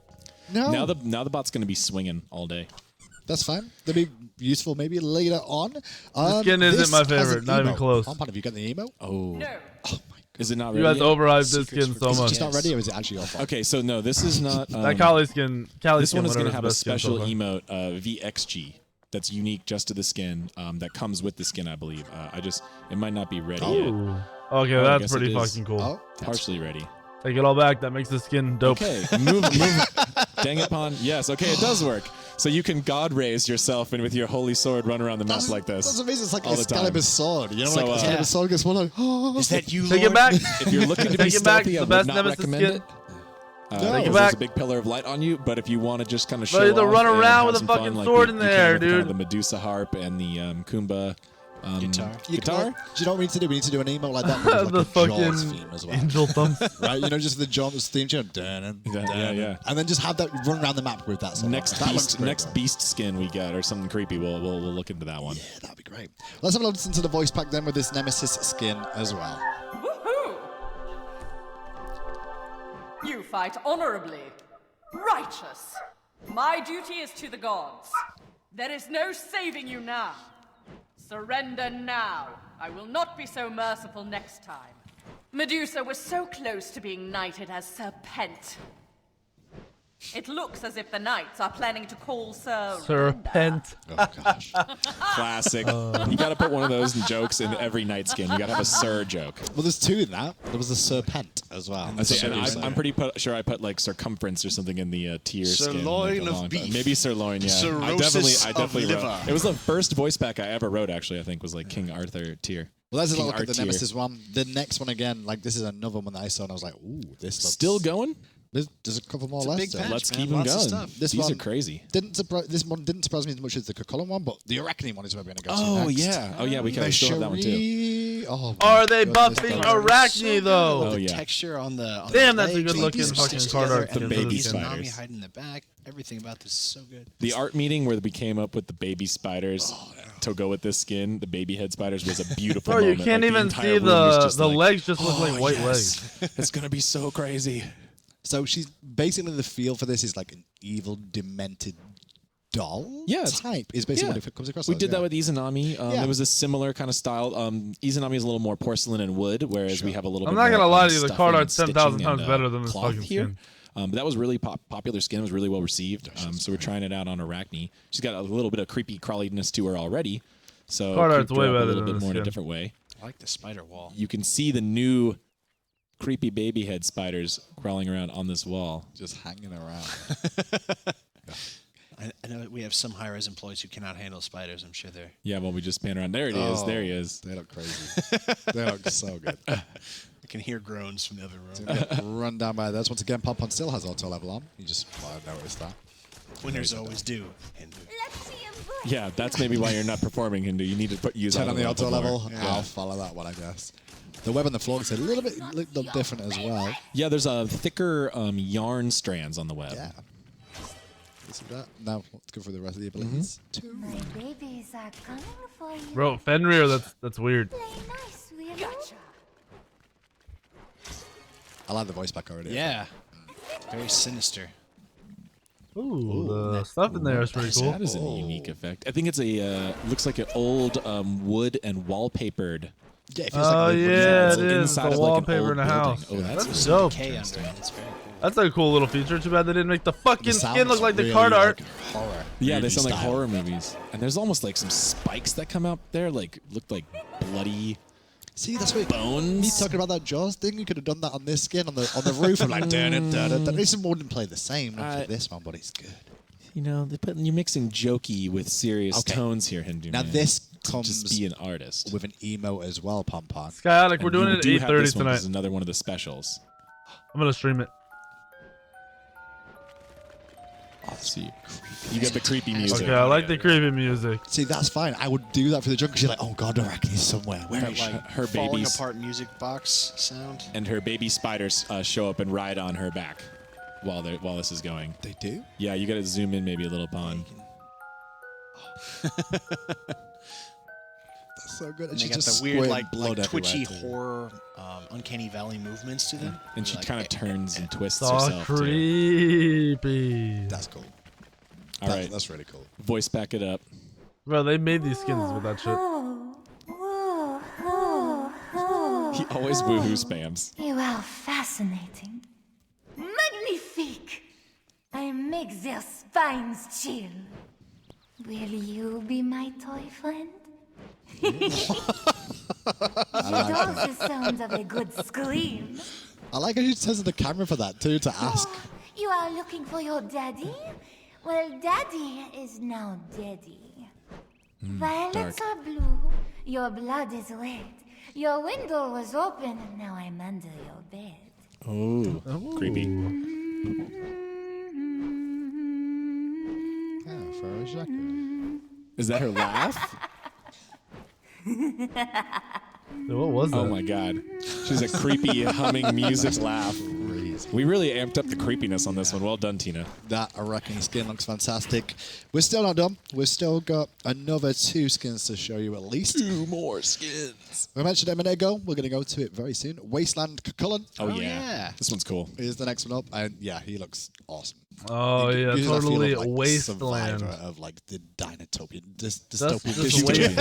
No, Now the bot's gonna be swinging all day. that's fine. That'll be useful maybe later on. The skin isn't this my has an favorite, not even emote. close. Pompon, have you got the emo? Oh, No. is it not You ready guys yet? overhyped this skin so Is it much. just not ready, or is it actually your fault? Okay, so no, this is not. That Kali skin, This one is going gonna to have a special emote, VXG, that's unique just to the skin. That comes with the skin, I believe. It might not be ready yet. Oh, okay, Oh, I that's guess pretty it is. fucking cool. Oh, Partially ready. Take it all back. That makes the skin dope. Okay, move. Dang it, Pon. Yes, okay, it does work. So you can god raise yourself and with your holy sword run around the map like this. That's amazing. It's like all the time. Excalibur's sword. You know, So, like Excalibur's sword gets one like, oh. Is that you, Take Lord? it back. If you're looking to be Take it back. stealthy, I The would best not Nemesis recommend skin. it. No. Because Take it there's back. a big pillar of light on you, but if you want to just kind of show Bro, you have to off run and around have with a some fucking fun, like sword you in can there, with kind of dude. the Medusa harp and the Kumba Guitar. guitar. Do you know what we need to do? We need to do an emote like that. With The like a Jaws fucking theme as well. angel thumbs. Right? You know, just the Jaws theme tune. Yeah. And then just have that run around the map with that. Song. Next That looks beast, great, next bro. beast skin we get or something creepy. We'll look into that one. Yeah, that'd be great. Let's have a listen to the voice pack then with this Nemesis skin as well. Woohoo! You fight honorably. Righteous. My duty is to the gods. There is no saving you now. Surrender now. I will not be so merciful next time. Medusa was so close to being knighted as Serpent. It looks as if the knights are planning to call Serpent. Oh, gosh. Classic. You got to put one of those jokes in every night skin. You got to have a Sir joke. Well, there's two in that. There was a Serpent as well. I'm pretty sure I put like circumference or something in the tier skin. Sirloin like, of beef. Maybe sirloin, yeah. Cirrhosis I definitely of wrote. liver. It was the first voice pack I ever wrote, actually, I think, was like King Arthur tier. Well, let's King look at the Art tier. Nemesis one. The next one again, like this is another one that I saw and I was like, ooh, this looks... Still going? There's a couple more It's a left. big patch, Let's man. keep them Lots of going. stuff. This These one are crazy. This one didn't surprise me as much as the Cucullin one, but the Arachne one is where we're going to go to Oh, next. yeah. Oh, yeah, we can still have that one, too. Cherie. Oh, Are they goodness, buffing though. Arachne, though? Oh, The yeah. texture on the Damn, the that's a legs, good looking these are fucking stitched card together, art. and The then baby these Nami spiders. hiding in the back. Everything about this is so good. The art meeting where we came up with the baby spiders to go with this skin, the baby head spiders, was a beautiful Bro, you moment. can't Like, even entire see room was the just like, legs just look like white legs. It's going to be so crazy. So she's basically the feel for this is like an evil, demented doll type is basically what it comes across We as, did that with Izanami. Yeah. It was a similar kind of style. Izanami is a little more porcelain and wood, whereas we have a little I'm bit not more gonna lie to you, the stuffing card and art's 10,000 stitching times and, better than this cloth fucking here. skin. But that was really popular skin. It was really well received. So we're trying it out on Arachne. She's got a little bit of creepy crawliness to her already. So Card art's creeped her way up better a little than bit the more in a skin. different way. I like the spider wall. You can see the new creepy baby head spiders crawling around on this wall. Just hanging around. I know we have some high-res employees who cannot handle spiders. I'm sure they're... Yeah, well, we just pan around. There it is. There he is. They look crazy. They look so good. I can hear groans from the other room. Run down by this. Once again, Pompon still has auto level on. You just noticed that. Winners always do. Yeah, that's maybe why you're not performing, Hindu. You need to use Turn on the auto level. more. I'll follow that one, I guess. The web on the floor is a little bit look different as well. Yeah, there's a thicker yarn strands on the web. Yeah. See that? Now let's go for the rest of the abilities. My babies are coming for you. Bro, Fenrir, that's weird. Gotcha. I like the voice back already. Yeah. Very sinister. Ooh, the stuff in there is pretty cool. That is a unique effect. I think it's a looks like an old wood and wallpapered. Yeah, it Oh feels like yeah, it's it is. inside The of like an wallpaper old in a building. house. Oh, That's dope. K under it. It's very cool. That's a cool little feature. Too bad they didn't make the fucking The skin sounds look like the really card art. like horror. Yeah, they movie sound like style. horror movies. And there's almost like some spikes that come out there, like looked like bloody. See, that's what bones. Me talking about that Jaws thing. You could have done that on this skin on the roof. I'm like, this one wouldn't play the same for this one, but it's good. You know, you're mixing jokey with serious tones here, Hindu. Now man. this To comes just be an artist with an emote as well, Pompon. Skyonic, we're And doing you it at do have 8:30 this one. tonight. This is another one of the specials. I'm gonna stream it. Let's see. You get the creepy music. Okay, I like the creepy music. See, that's fine. I would do that for the junk because you're like, oh god, Arachne's somewhere. Where That, is she? like, Her falling babies apart music box sound. and her baby spiders show up and ride on her back while this is going. They do? Yeah, you got to zoom in maybe a little, Pon. That's so good. And they She's got the just weird, squirting blood twitchy everywhere, too. horror, uncanny valley movements to them. And she kind of turns and twists It's all herself. Too. creepy. That's cool. All right, That's really cool. voice back it up. Bro, they made these skins with that shit. He always woohoo spams. You are fascinating. Magnifique! I make their spines chill. Will you be my toy friend? It also sounds of a good scream. I like how she turns to the camera for that too to ask. You are looking for your daddy? Well, daddy is now daddy. Violets are blue, your blood is red. Your window was open, and now I'm under your bed. Oh, creepy. Is that her laugh? What was that? Oh my god. She's a creepy humming music laugh. We really amped up the creepiness on this one. Well done, Tina. That Arachne skin looks fantastic. We're still not done. We've still got another 2 skins to show you at least. 2 more skins. We mentioned it a minute ago. We're going to go to it very soon. Wasteland Cucullin. Oh, yeah. This one's cool. Is the next one up. And yeah, he looks awesome. Oh yeah, gives that feel totally of, like, wasteland. Survivor of like the dystopian, dystopian.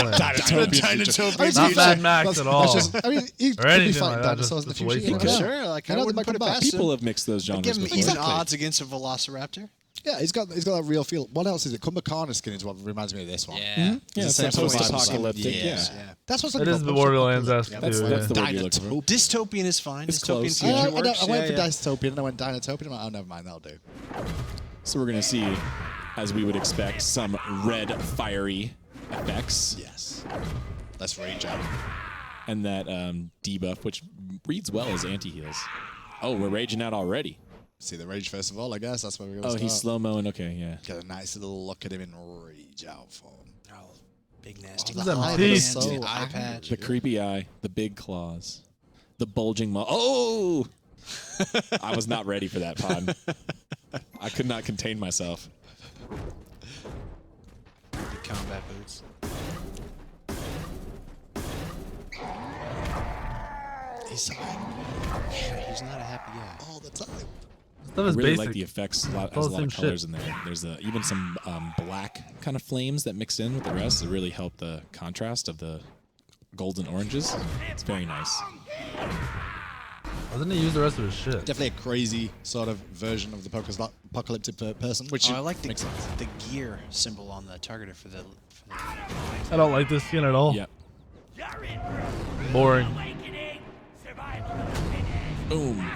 Not Mad Max at all. I mean, you could be fighting dinosaurs in the future. You never know. Sure, like I wouldn't put it past him. People have mixed those genres Give him before. even odds against a Velociraptor. Yeah, he's got that real feel. What else is it? Kumbhakana skin is what reminds me of this one. Yeah, yeah, it's post-apocalyptic. Yeah. That's what's. It is the Borderlands-esque too. That's the word you're looking for. Dystopian is fine. It's Dystopian close, yeah. works. I went for dystopian and I went Dinotopian. I'm like, oh, never mind, that'll do. So we're gonna see, as we would expect, some red fiery effects. Yes. Let's rage out. And that debuff, which reads well as anti-heals. Oh, we're raging out already. See the rage first of all, I guess. That's where we're going to start. Oh, he's slow-moing. Okay, yeah. Get a nice little look at him and rage out for him. Oh, big nasty. The eye patch. The creepy eye. The big claws. The bulging maw. Oh! I was not ready for that, Pod. I could not contain myself. Big combat boots. He's not a happy guy. All the time. I really basic. like the effects. Has a lot of colors in there. There's even some black kind of flames that mix in with the rest to really help the contrast of the golden oranges. It's very nice. Why doesn't he use the rest of his shit? Definitely a crazy sort of version of the apocalyptic person, which I like makes sense. the gear symbol on the targeter for the I don't like this skin at all. Yep. Boring. Boom.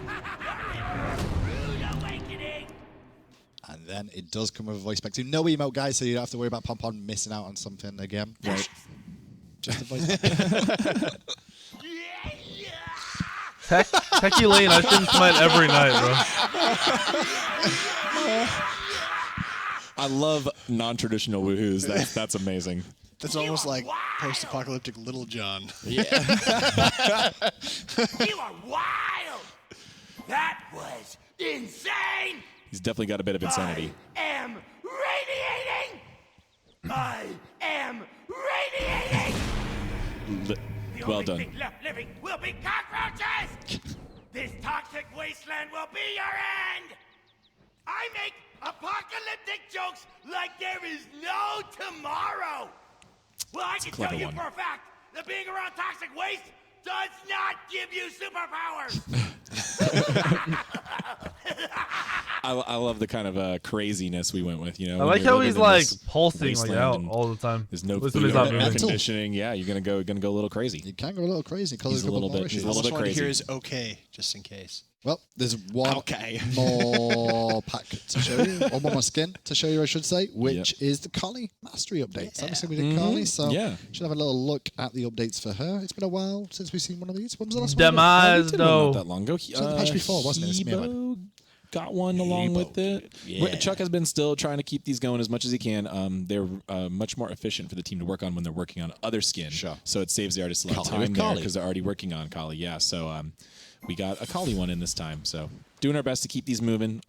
And then it does come with a voice back too. No emote, guys, so you don't have to worry about Pompon missing out on something again. Right. Just a voice back. Techie Lane, I shouldn't Smite every night, bro. I love non-traditional woohoos. That's amazing. That's almost like post-apocalyptic Little John. Yeah. You are wild! That was insane! He's definitely got a bit of insanity. I am radiating! I am radiating! The Well only done. thing left living will be cockroaches! This toxic wasteland will be your end! I make apocalyptic jokes like there is no tomorrow! Well, I can tell you for a fact that being around toxic waste does not give you superpowers! I love the kind of craziness we went with, you know. I like how he's like pulsing like out all the time. There's no air conditioning. Yeah, you're gonna go a little crazy. You can go a little crazy because He's a little bit crazy. Here is okay, just in case. Well, there's one more pack to show you, or one more skin to show you, I should say, which is the Kali Mastery update. So obviously we did Kali, so should have a little look at the updates for her. It's been a while since we've seen one of these. When was the last one? Demise, though. Not that long ago. So the patch before, wasn't it? Hebo got one along with it. Yeah. Chuck has been still trying to keep these going as much as he can. They're much more efficient for the team to work on when they're working on other skin. Sure. So it saves the artists a lot of time there because they're already working on Kali. Yeah. So we got a Kali one in this time. So doing our best to keep these moving.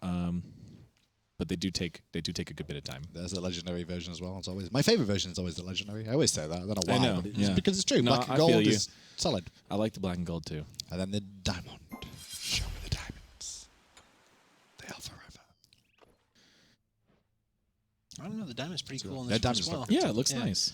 But they do take a good bit of time. There's a legendary version as well. It's always my favorite version is always the legendary. I always say that. I don't know why. I know, but it's because it's true. No, Black and I gold feel you. is solid. I like the black and gold too. And then the diamond. Show me the diamonds. They are forever. I don't know. The diamond's pretty cool in Their this one as diamonds well. look Yeah, it looks nice.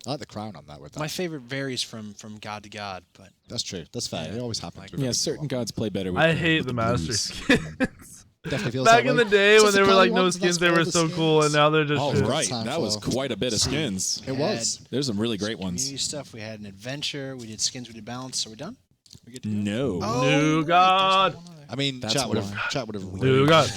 I like the crown on that with that. My favorite varies from god to god, but That's true. That's fair. It always happens. Yeah, certain gods play better with I the, hate with the the master blues. skins. Definitely feels Back that in way. the day It's when just they the were like Kali no ones, and skins, that's they all were the so skins. cool, and now they're just Oh, shit. right. Time That was for- quite a bit of skins. It was. There's some really great ones. community stuff. We had an adventure. We did skins. We did balance. So we're done. We get to go? No. Oh, New right, God. there's one other. I mean, That's chat would why. have New God.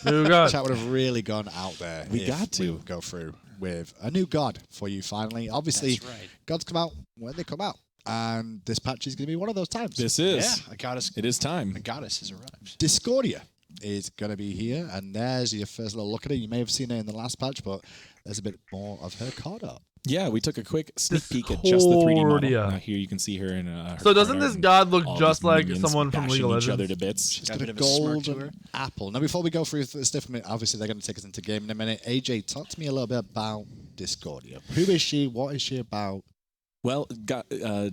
New God. Chat would have really gone out there. We if got to. we go through with a new god for you. Finally, obviously, That's right. gods come out when they come out, and this patch is going to be one of those times. This is. Yeah, a goddess. It is time. A goddess has arrived. Discordia is going to be here, and there's your first little look at it. You may have seen it in the last patch, but there's a bit more of her card art. Yeah, we took a quick sneak peek at just the 3D model. Discordia. Now here you can see her in her So doesn't card this art god look all just these like minions someone from League of bashing each other Legends? to bits. She's got Got a a bit of a smirk to her. golden apple. Now, before we go through the stuff, obviously they're going to take us into game in a minute. AJ, talk to me a little bit about Discordia. Who is she? What is she about? Well,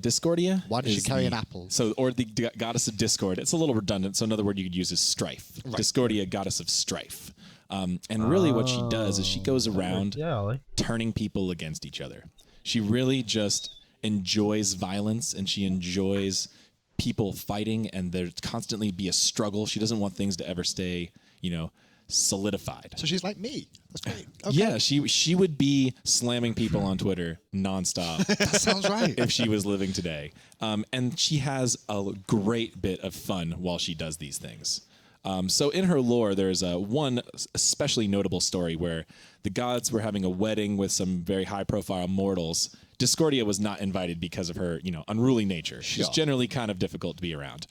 Discordia. Why does she is carry the- an apple? So, or the goddess of discord. It's a little redundant. So another word you could use is strife. Right. Discordia, goddess of strife. And really what she does is she goes around turning people against each other. She really just enjoys violence, and she enjoys people fighting, and there constantly be a struggle. She doesn't want things to ever stay, solidified. So she's like me. That's great. Okay. Yeah, she would be slamming people on Twitter nonstop. That sounds right. If she was living today. And she has a great bit of fun while she does these things. So in her lore, there's one especially notable story where the gods were having a wedding with some very high-profile mortals. Discordia was not invited because of her, unruly nature. She's generally kind of difficult to be around.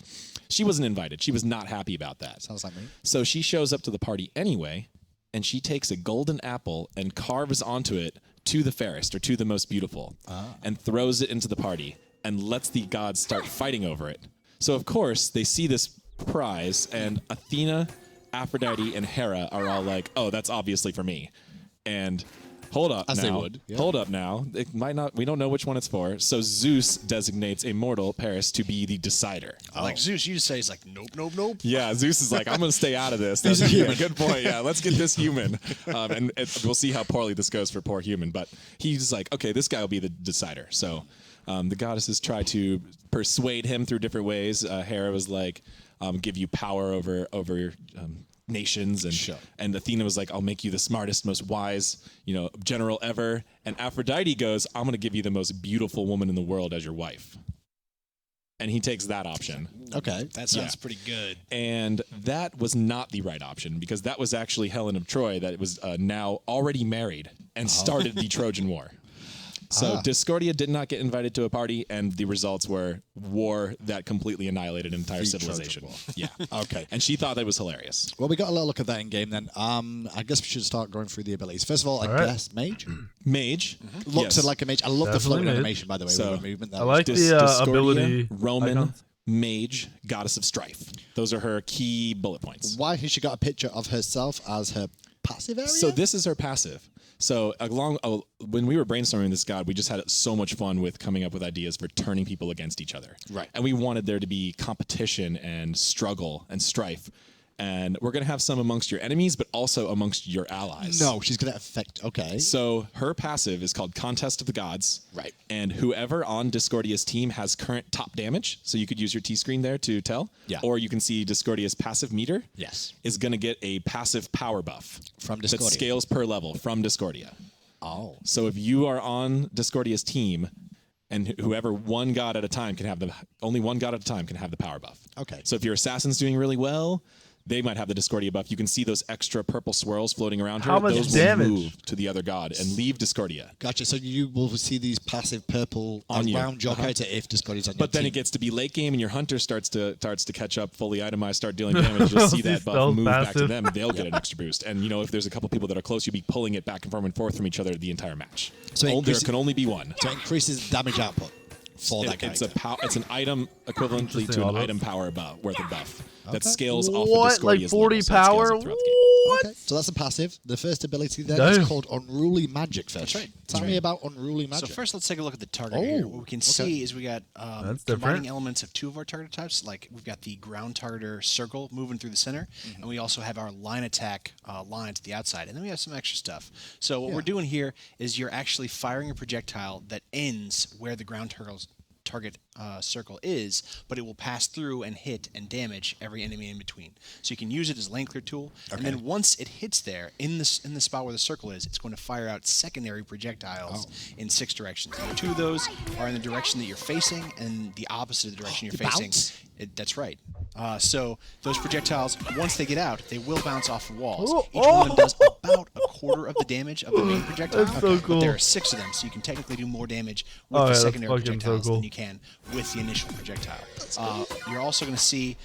She wasn't invited. She was not happy about that. Sounds like me. So she shows up to the party anyway, and she takes a golden apple and carves onto it to the fairest, or to the most beautiful, and throws it into the party and lets the gods start fighting over it. So, of course, they see this prize, and Athena, Aphrodite, and Hera are all like, oh, that's obviously for me. And hold up As now. they would. Yeah. Hold up now. It might not. We don't know which one it's for. So Zeus designates a mortal, Paris, to be the decider. Like Zeus, you just say he's like, nope. Yeah, Zeus is like, I'm going to stay out of this. That's a human. Good point. Yeah, let's get this human. And we'll see how poorly this goes for poor human. But he's like, okay, this guy will be the decider. So the goddesses try to persuade him through different ways. Hera was like, give you power over nations, and Athena was like, I'll make you the smartest, most wise, general ever. And Aphrodite goes, I'm going to give you the most beautiful woman in the world as your wife. And he takes that option. Okay. That sounds pretty good. And that was not the right option, because that was actually Helen of Troy that was now already married and started the Trojan War. So Discordia did not get invited to a party, and the results were war that completely annihilated an entire civilization. Yeah. Okay. And she thought that was hilarious. Well, we got a little look at that in game then. I guess we should start going through the abilities. First of all, I guess Mage. Mage. Looks like a mage. I love the floating animation, by the way. So with the movement. I like the ability. Roman, icons. Mage, Goddess of Strife. Those are her key bullet points. Why has she got a picture of herself as her passive area? So this is her passive. So when we were brainstorming this god, we just had so much fun with coming up with ideas for turning people against each other. Right. And we wanted there to be competition and struggle and strife. And we're going to have some amongst your enemies, but also amongst your allies. No, she's going to affect... Okay. So her passive is called Contest of the Gods. Right. And whoever on Discordia's team has current top damage, so you could use your T-screen there to tell. Yeah. Or you can see Discordia's passive meter. Yes. Is going to get a passive power buff. From Discordia. That scales per level from Discordia. Oh. So if you are on Discordia's team, and whoever one god at a time can have only one god at a time can have the power buff. Okay. So if your assassin's doing really well, they might have the Discordia buff. You can see those extra purple swirls floating around her. How much those damage? will move to the other god and leave Discordia. Gotcha. So you will see these passive purple On you. around your character if Discordia's on your But then team. it gets to be late game, and your hunter starts to catch up, fully itemized, start dealing damage. You'll see that buff move back to them. They'll get an extra boost. And if there's a couple people that are close, you'll be pulling it back and forth from each other the entire match. So there can only be one. So it increases damage output for that character. It's an item equivalently to an item power worth of buff that scales off What? of Like Discordia's 40 level, so it scales power? up throughout the game. Okay, so that's a passive. The first ability then Damn. is called Unruly Magic Fish. That's right. Tell me about Unruly Magic. So first, let's take a look at the target here. What we can see is we got That's combining different. elements of two of our target types. Like we've got the ground targeter circle moving through the center, and we also have our line attack line to the outside. And then we have some extra stuff. So what we're doing here is you're actually firing a projectile that ends where the ground target circle is, but it will pass through and hit and damage every enemy in between. So you can use it as a lane clear tool, and then once it hits there in the spot where the circle is, it's going to fire out secondary projectiles in 6 directions. Now, 2 of those are in the direction that you're facing, and the opposite of the direction you're facing. That's right. So those projectiles, once they get out, they will bounce off the walls. Each one of them does about a quarter of the damage of the main projectile. That's so cool. But there are 6 of them, so you can technically do more damage with the that's secondary fucking so projectiles cool. than you can with the initial projectile. You're also going to see...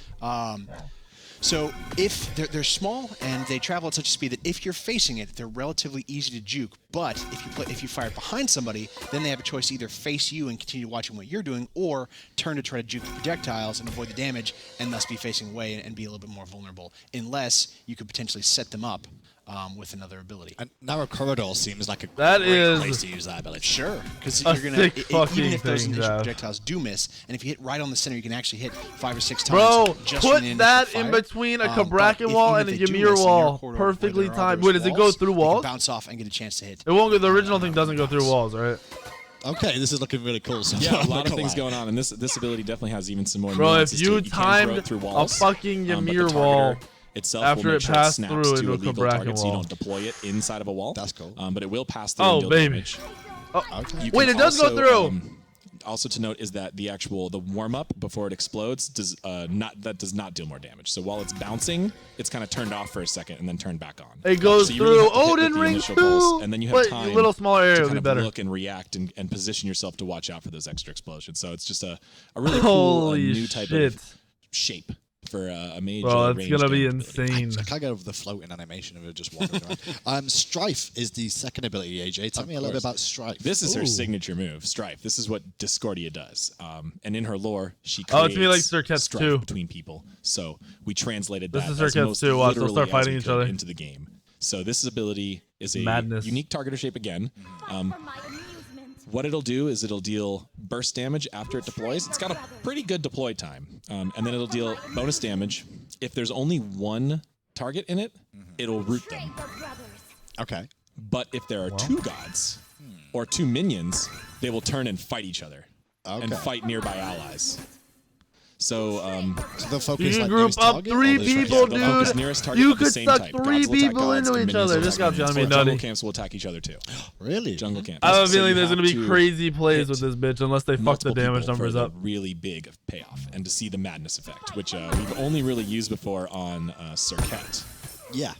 so if they're small and they travel at such a speed that if you're facing it, they're relatively easy to juke. But if you fire behind somebody, then they have a choice to either face you and continue watching what you're doing, or turn to try to juke the projectiles and avoid the damage, and thus be facing away and be a little bit more vulnerable. Unless you could potentially set them up with another ability. And narrow corridor seems like a That great is place to use that ability. Sure, because a you're gonna sick fucking even if those thing, initial Jeff. projectiles do miss, and if you hit right on the center, you can actually hit 5 or 6 times. Bro, just put from the initial that in fire. between a But Kabrakan if- wall even and a if they do Ymir miss in your wall. corridor where Perfectly there are timed. those Wait, does it go walls, through they can walls? bounce off and get a chance to hit. It won't go. The original thing doesn't go through walls, right? Okay, this is looking really cool. So Yeah, a lot of things going on, and this ability definitely has even some more. Bro, if nuances to you it. You can throw timed it through a walls, fucking but the Ymir targeter wall itself after will make it sure passed snaps through to into a illegal Kabrakan target, so you wall. don't deploy it inside of a wall. That's cool. But it will pass through. Oh, and deal baby. damage. Oh, You wait, can it does also, go through. Also to note is that the warm up before it explodes does not deal more damage. So while it's bouncing, it's kind of turned off for a second and then turned back on. It goes So you really through have to hit with Odin the Ring initial 2, pulse, and then you have but time a little smaller area to would kind be of better. look and react and position yourself to watch out for those extra explosions. So it's just a really Holy cool new type shit. of shape for a mage. Bro, it's range gonna be damage ability. insane. I can't get over the floating animation of it just wandering around. Strife is the second ability, AJ. Tell me a little bit about Strife. This is her Ooh. signature move, Strife. This is what Discordia does. And in her lore, she Oh, creates it's me like Sir Kets strife 2. between people. So we translated This that is Sir as Kets most 2. Watch, they'll literally start fighting as we each could other. into the game. So this ability is a Madness. unique targeter shape again. What it'll do is it'll deal burst damage after it deploys. It's got a pretty good deploy time. And then it'll deal bonus damage. If there's only one target in it, it'll root them. Okay. But if there are two gods or two minions, they will turn and fight each other and fight nearby allies. So, so they'll focus You can like group nearest up target, 3 or they'll people, yeah, they'll focus dude. nearest target You of the could same suck type. 3 Gods will attack people gods, into and each minions other. will This attack got sounding minions. me Jungle nutty. camps will attack each other too. Really? Jungle camps. I have a So feeling you there's have gonna be to crazy plays hit with this bitch unless they fuck the multiple damage people numbers for the up. really big payoff, and to see the madness effect, which we've only really used before on Circuit. Yeah.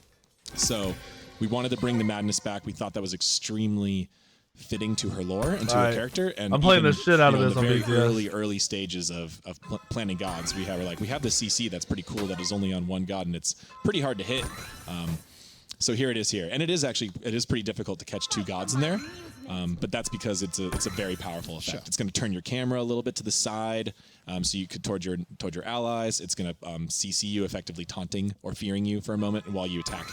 So we wanted to bring the madness back. We thought that was extremely fitting to her lore and to Right. her character. And I'm playing even, the shit out of in this the on very BTS. early stages of planning gods. We have the CC that's pretty cool that is only on one god, and it's pretty hard to hit. So here it is here, and it is pretty difficult to catch two gods in there. But that's because it's a very powerful effect. Sure. It's going to turn your camera a little bit to the side, so you could towards your allies. It's going to CC you, effectively taunting or fearing you for a moment while you attack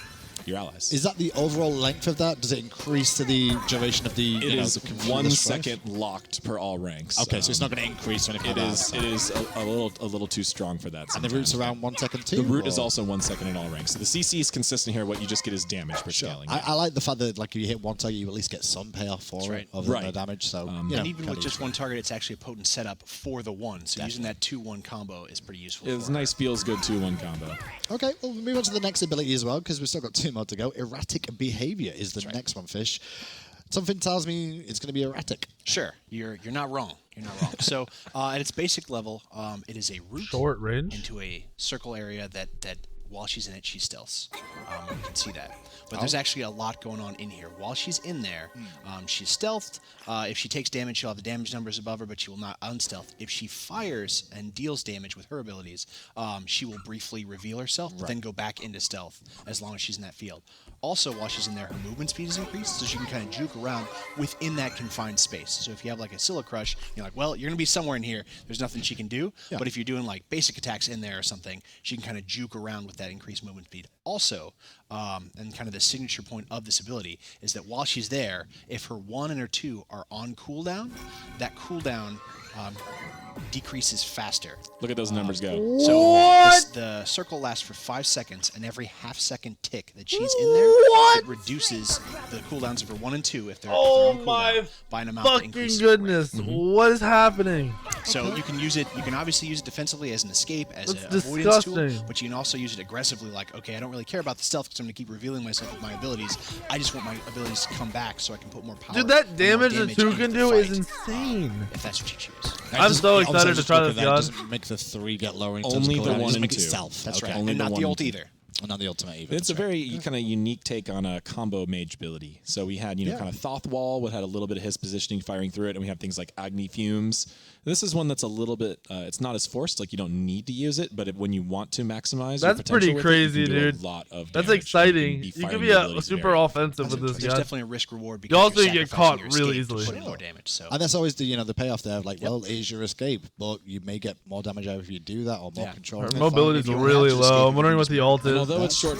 your allies. Is that the overall length of that? Does it increase to the duration of the? It is the 1 strife? second locked per all ranks. Okay, so it's not going to increase or anything. It is. It is a little too strong for that. And the root's around 1 second too. The root is or? also 1 second in all ranks. So the CC is consistent here. What you just get is damage per Sure. scaling. I like the fact that like if you hit one target, you at least get some payoff for right. it other than the Right. damage. So And even with just one target, it's actually a potent setup for the one. So using that 2-1 combo is pretty useful. It's for her. nice, feels good 2-1 combo. Okay, well, we'll move on to the next ability as well because we've still got 2 more to go. Erratic behavior is the next one, Fish. Something tells me it's going to be erratic. Sure, you're not wrong. You're not wrong. So at its basic level, it is a root Short range into a circle area that while she's in it, she stealths. You can see that. But there's actually a lot going on in here. While she's in there, she's stealthed. If she takes damage, she'll have the damage numbers above her, but she will not unstealth. If she fires and deals damage with her abilities, she will briefly reveal herself, but then go back into stealth as long as she's in that field. Also, while she's in there, her movement speed is increased, so she can kind of juke around within that confined space. So if you have like a Scylla Crush, you're like, well, you're going to be somewhere in here. There's nothing she can do. Yeah. But if you're doing like basic attacks in there or something, she can kind of juke around with that increased movement speed. Also, and kind of the signature point of this ability is that while she's there, if her 1 and her 2 are on cooldown, that cooldown decreases faster. Look at those numbers go. So the circle lasts for 5 seconds, and every half-second tick that she's in there, it reduces the cooldowns of her 1 and 2 if they're on cooldown by an amount that fucking increases goodness! the rate. What is happening? So you can use it. You can obviously use it defensively as an escape, as That's an avoidance tool, disgusting. but you can also use it aggressively. Like, okay, I don't really care about the stealth because I'm going to keep revealing myself with my abilities. I just want my abilities to come back so I can put more power. Dude, that and more damage the 2 into can the do is fight, insane. if that's what you choose. I'm so Obviously, excited to just try look this, at that, it God. doesn't make the 3 get lower in terms Only of the cooldown, it 1 just and make 2. it stealth. That's right, Only and the not 1 the and ult 2. either. And not the ultimate either. It's a that's right. very kind of unique take on a combo mage ability. So we had, kind of Thoth Wall, what had a little bit of his positioning firing through it, and we have things like Agni Fumes, This is one that's a little bit, it's not as forced, like you don't need to use it, but when you want to maximize that's your pretty potential crazy, with it, you can do dude. a lot of That's damage. exciting. You firing can be your a abilities super very offensive with this There's guy. definitely a risk reward because you also you're get sacrificing caught your really escape to easily. put in more damage. So. And that's always the payoff there of like, well, it is your escape, but you may get more damage out if you do that or more control. Her mobility's really low. I'm wondering what the ult is. And although it's short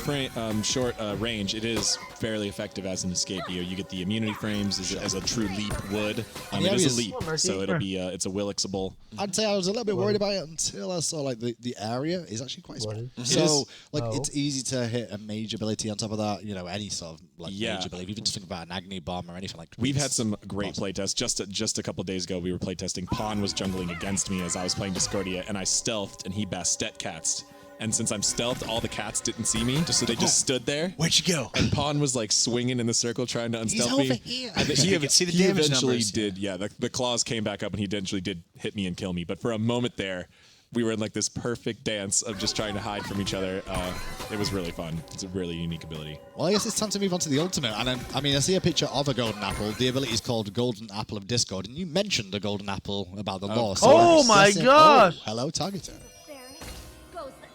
range, it is fairly effective as an escape. You get the immunity frames as a true leap would. It is a leap, so it'll be it's a Willixable. I'd say I was a little bit worried about it until I saw like the area is actually quite small. So like it's easy to hit a mage ability on top of that. Any sort of like mage ability. Even just think about an Agni bomb or anything like. We've had some great playtests. Just a couple days ago, we were playtesting. Pawn was jungling against me as I was playing Discordia, and I stealthed, and he Bastet catsed. And since I'm stealthed, all the cats didn't see me, so they just stood there. Where'd you go? And Pawn was like swinging in the circle trying to unstealth me. He's over here. And You could see the he damage eventually numbers. did. Yeah, the claws came back up, and he eventually did hit me and kill me. But for a moment there, we were in like this perfect dance of just trying to hide from each other. It was really fun. It's a really unique ability. Well, I guess it's time to move on to the ultimate. And I see a picture of a golden apple. The ability is called Golden Apple of Discord, and you mentioned the golden apple about the lore. So oh my gosh! Hello, Targeter.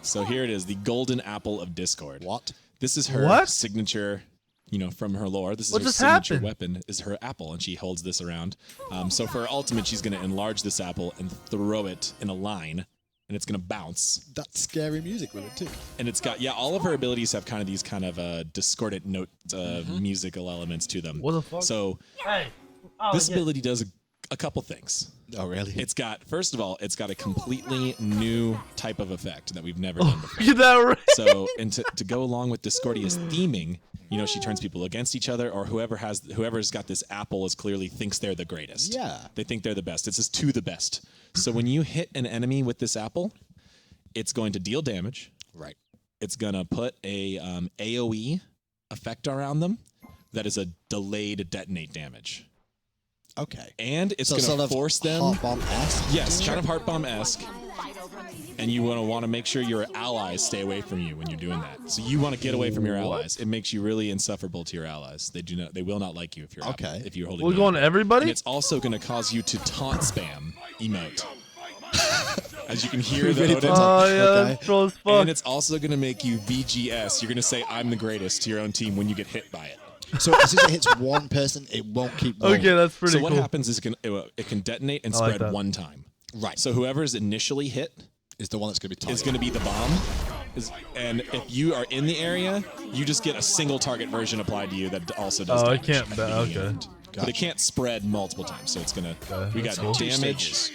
So here it is, the Golden Apple of Discord. What? This is her signature, from her lore. This is What her just signature happened? weapon, is her apple, and she holds this around. So for her ultimate, she's going to enlarge this apple and throw it in a line, and it's going to bounce. That's scary music with it, too. And it's got, all of her abilities have kind of these kind of discordant note musical elements to them. What the fuck? So Hey. this ability does a couple things. Oh, really? It's got, first of all, it's got a completely new type of effect that we've never done before. Get that right. So, and to go along with Discordia's theming, she turns people against each other, or whoever's got this apple clearly thinks they're the greatest. Yeah. They think they're the best. It says to the best. So when you hit an enemy with this apple, it's going to deal damage. Right. It's going to put a AoE effect around them that is a delayed detonate damage. Okay. And it's So going sort to of force them. Heart bomb-esque? Yes, kind of heart bomb-esque. And you want to make sure your allies stay away from you when you're doing that. So you want to get away from your allies. It makes you really insufferable to your allies. They will not like you if you're if you're holding. We're going to everybody. And it's also going to cause you to taunt spam emote. As you can hear the Odin. that's troll as fuck. And it's also going to make you VGS. You're going to say I'm the greatest to your own team when you get hit by it. So as soon as it hits one person, it won't keep going. Okay, that's pretty So cool. what happens is it can detonate and I like spread that. one time. Right. So whoever's initially hit is the one that's going to be is going to be the bomb. And if you are in the area, you just get a single target version applied to you that also does Oh, damage. it can't. Okay. But it can't spread multiple times, so it's gonna. We got Two damage. stages.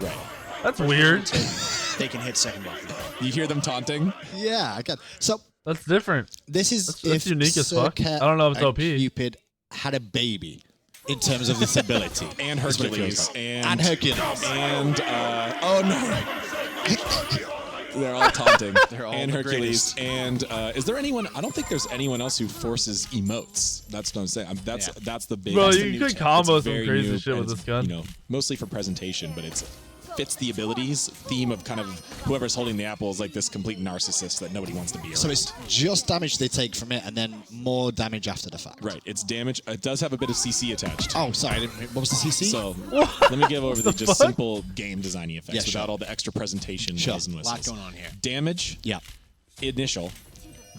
Right. That's weird. They can hit second level. You hear them taunting? Yeah, I can. So That's different. this is That's if unique as fuck. Circuit I don't know if it's and OP. Cupid had a baby in terms of this ability. And That's what it Hercules. feels like. And Hercules. And oh no. They're all taunting. They're all and the Hercules. greatest. And is there anyone? I don't think there's anyone else who forces emotes. That's what I'm saying. That's the big. Bro, that's you the new could tech. combo It's some very crazy new, shit and with it's, this gun. Mostly for presentation, but it fits the abilities theme of kind of whoever's holding the apple is like this complete narcissist that nobody wants to be around. So it's just damage they take from it, and then more damage after the fact. Right, it's damage. It does have a bit of CC attached. Oh, sorry. What was the CC? So let me give over the just simple game designy effects Yeah, without sure. all the extra presentation Sure. bells and A whistles. lot going on here. Damage. Yeah. Initial.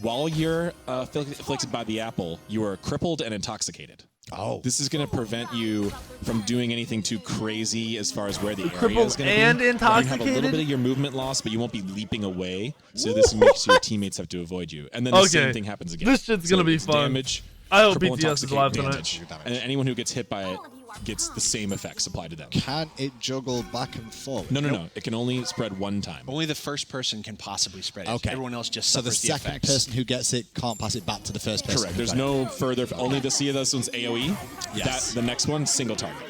While you're afflicted by the apple, you are crippled and intoxicated. Oh. This is going to prevent you from doing anything too crazy as far as where the area Crippled is going to and be. You have a little intoxicated? bit of your movement loss, but you won't be leaping away. So this makes your teammates have to avoid you. And then the same thing happens again. This shit's gonna be it's fun. Damage. I hope cripple, BTS is intoxicate, live tonight. damage. And anyone who gets hit by it gets the same effects applied to them. Can it juggle back and forth? No. It can only spread one time. Only the first person can possibly spread it. Okay. Everyone else just So the suffers the second effects. person who gets it can't pass it back to the first person. Correct. who There's got no further. Only the see this one's AOE. Yes. The next one single target.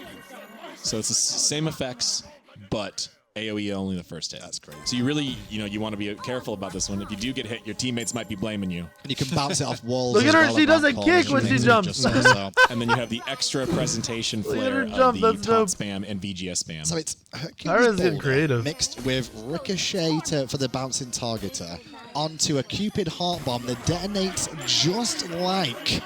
So it's the same effects, but AOE only the first hit. That's great. So you really, you want to be careful about this one. If you do get hit, your teammates might be blaming you. And you can bounce it off walls. Look as at her, well she at does a back kick corners when and she things, jumps. just so. And then you have the extra presentation Look at flair her of jump, the that's taunt dope. spam and VGS spam. So it's Tara's Hercules getting Boulder creative. mixed with Ricochet for the bouncing targeter onto a Cupid Heart Bomb that detonates just like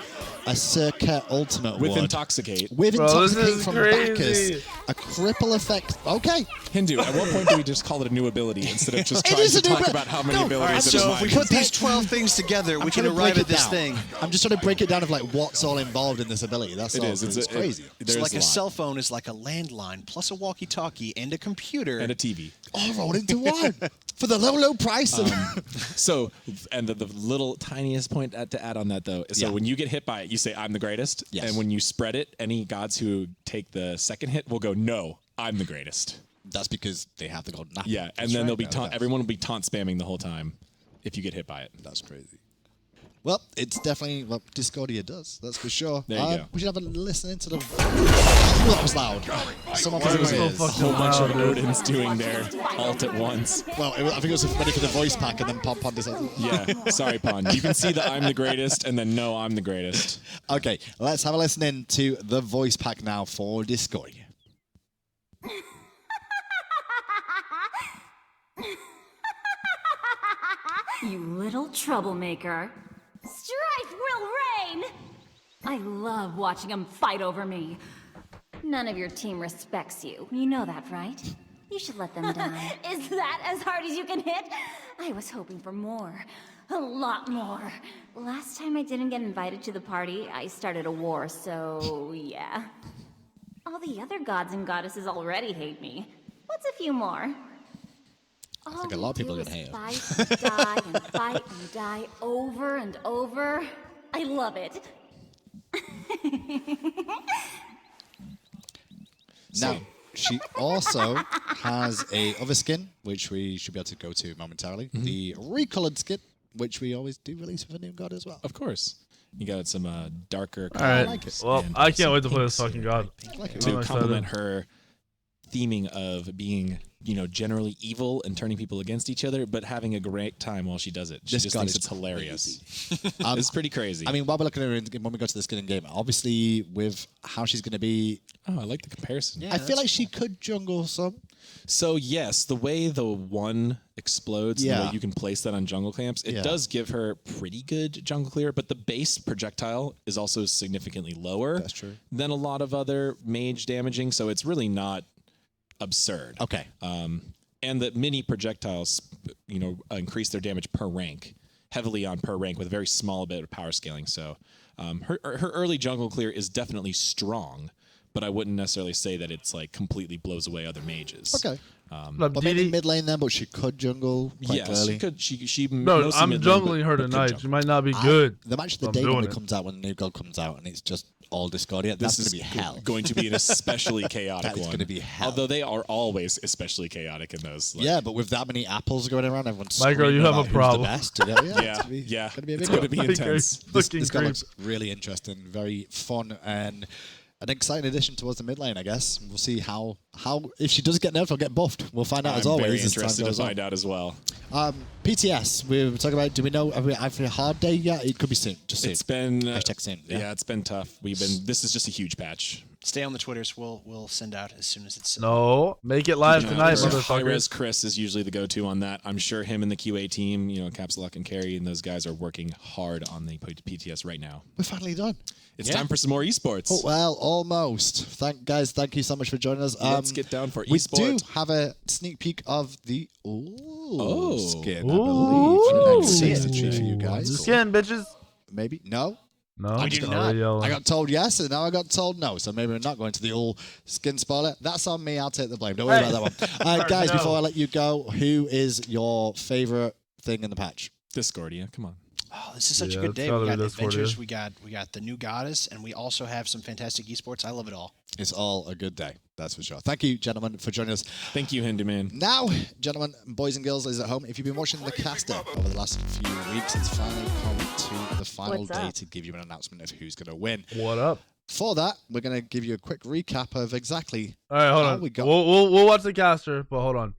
a Circa Ultimate with would. Intoxicate. With Bro, this Intoxicate is from crazy. Bacchus. A cripple effect. Okay. Hindu, at what point do we just call it a new ability instead of just It trying is to a new talk ability. about how many No, abilities So it if we is? put these 12 things together, we can arrive at this thing. I'm just trying to break it down of like what's all involved in this ability. That's It all. is. It's crazy. So like a cell phone is like a landline plus a walkie-talkie and a computer and a TV. All rolled into one for the low price of. So, and the little tiniest point to add on that though is so when you get hit by it, you say I'm the greatest, and when you spread it, any gods who take the second hit will go, no, I'm the greatest. That's because they have the golden apple. Yeah, and That's then right. they'll be No, that's- everyone will be taunt spamming the whole time if you get hit by it. That's crazy. Well, it's definitely what Discordia does. That's for sure. There you go. We should have a listen into the. Oh, that was loud. Someone There was put a it whole bunch of Odins doing their alt at once. Well, I think it was ready for the voice pack, and then Pon decided. Yeah, sorry, Pon. You can see the I'm the greatest, and then no, I'm the greatest. Okay, let's have a listen in to the voice pack now for Discordia. You little troublemaker. Strife will reign! I love watching them fight over me. None of your team respects you. You know that, right? You should let them die. Is that as hard as you can hit? I was hoping for more. A lot more. Last time I didn't get invited to the party, I started a war, so yeah. All the other gods and goddesses already hate me. What's a few more? I think a lot of people are do going to hate is fight and die and fight and die over and over. I love it. Now, she also has a other skin, which we should be able to go to momentarily. The recolored skin, which we always do release with a new god as well. Of course. You got some darker All right. colors. Well, and I can't some wait to play pinks this fucking in god. there I'm to excited. complement her theming of being, generally evil and turning people against each other, but having a great time while she does it. She This just god thinks is it's hilarious. Um, It's pretty crazy. I mean, while we're looking at her when we go to the skin in game, obviously with how she's going to be. Oh, I like the comparison. I feel like she could jungle some. So yes, the way the one explodes, and the Yeah. way you can place that on jungle camps, it Yeah. does give her pretty good jungle clear, but the base projectile is also significantly lower That's true. than a lot of other mage damaging, so it's really not absurd. Okay. And the mini projectiles, increase their damage per rank, heavily on per rank with a very small bit of power scaling. So her early jungle clear is definitely strong, but I wouldn't necessarily say that it's like completely blows away other mages. Okay. But But maybe mid lane then, but she could jungle quite Yes, early. she could. She No, mostly I'm mid lane, jungling her but could tonight. jump. She might not be good. The match of the but I'm day when doing it it. comes out, when the new god comes out, and it's just all Discordia. That's going to be hell. Going to be an especially chaotic That is one. gonna be hell. Although they are always especially chaotic in those. Yeah, but with that many apples going around, everyone's Michael, screaming you have a about who's problem. The best. Yeah, Yeah, it's gonna be, yeah. Gonna be a It's big gonna be one. intense. This guy looks really interesting, very fun, and an exciting addition towards the mid lane, I guess. We'll see how if she does get nerfed or get buffed. We'll find out as I'm always. very as time interested to goes on. find out as well. PTS, we were talking about, do we know, have we a hard day yet? It could be soon, just soon. It's been Hashtag soon, yeah. it's been tough. This is just a huge patch. Stay on the Twitters. We'll send out as soon as it's. No, make it live tonight, High motherfucker. Res Chris is usually the go-to on that. I'm sure him and the QA team, Caps Lock and Carry, and those guys are working hard on the PTS right now. We're finally done. It's time for some more esports. Oh, well, almost. Thank you so much for joining us. Let's get down for we esports. do have a sneak peek of the skin, I Ooh. believe. Next season for you guys. The skin, bitches. Maybe no. No, I'm we just do gonna- not. I got told yes, and now I got told no. So maybe we're not going to the all skin spoiler. That's on me. I'll take the blame. Don't worry about that one. Guys, No. before I let you go, who is your favorite thing in the patch? Discordia, come on. Oh, this is such a Yeah, good it's day. gotta We be got this for adventures. you. We got the new goddess, and we also have some fantastic esports. I love it all. It's all a good day. That's for sure. Thank you, gentlemen, for joining us. Thank you, Hindu Man. Now, gentlemen, boys and girls, ladies at home, if you've been watching the caster over the last few weeks, it's finally come to the final What's day up? to give you an announcement of who's going to win. What up? For that, we're going to give you a quick recap of exactly All right, hold how on. we got. We'll watch the caster, but hold on.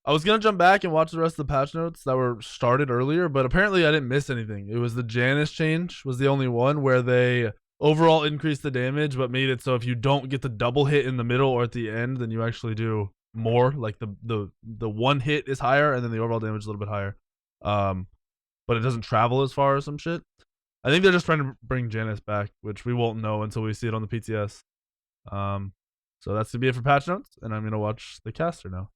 I was gonna jump back and watch the rest of the patch notes that were started earlier, but apparently I didn't miss anything. It was the Janus change was the only one where they overall increased the damage, but made it so if you don't get the double hit in the middle or at the end, then you actually do more. Like the one hit is higher, and then the overall damage is a little bit higher. But it doesn't travel as far as some shit. I think they're just trying to bring Janus back, which we won't know until we see it on the PTS. So that's to be it for patch notes, and I'm gonna watch the caster now.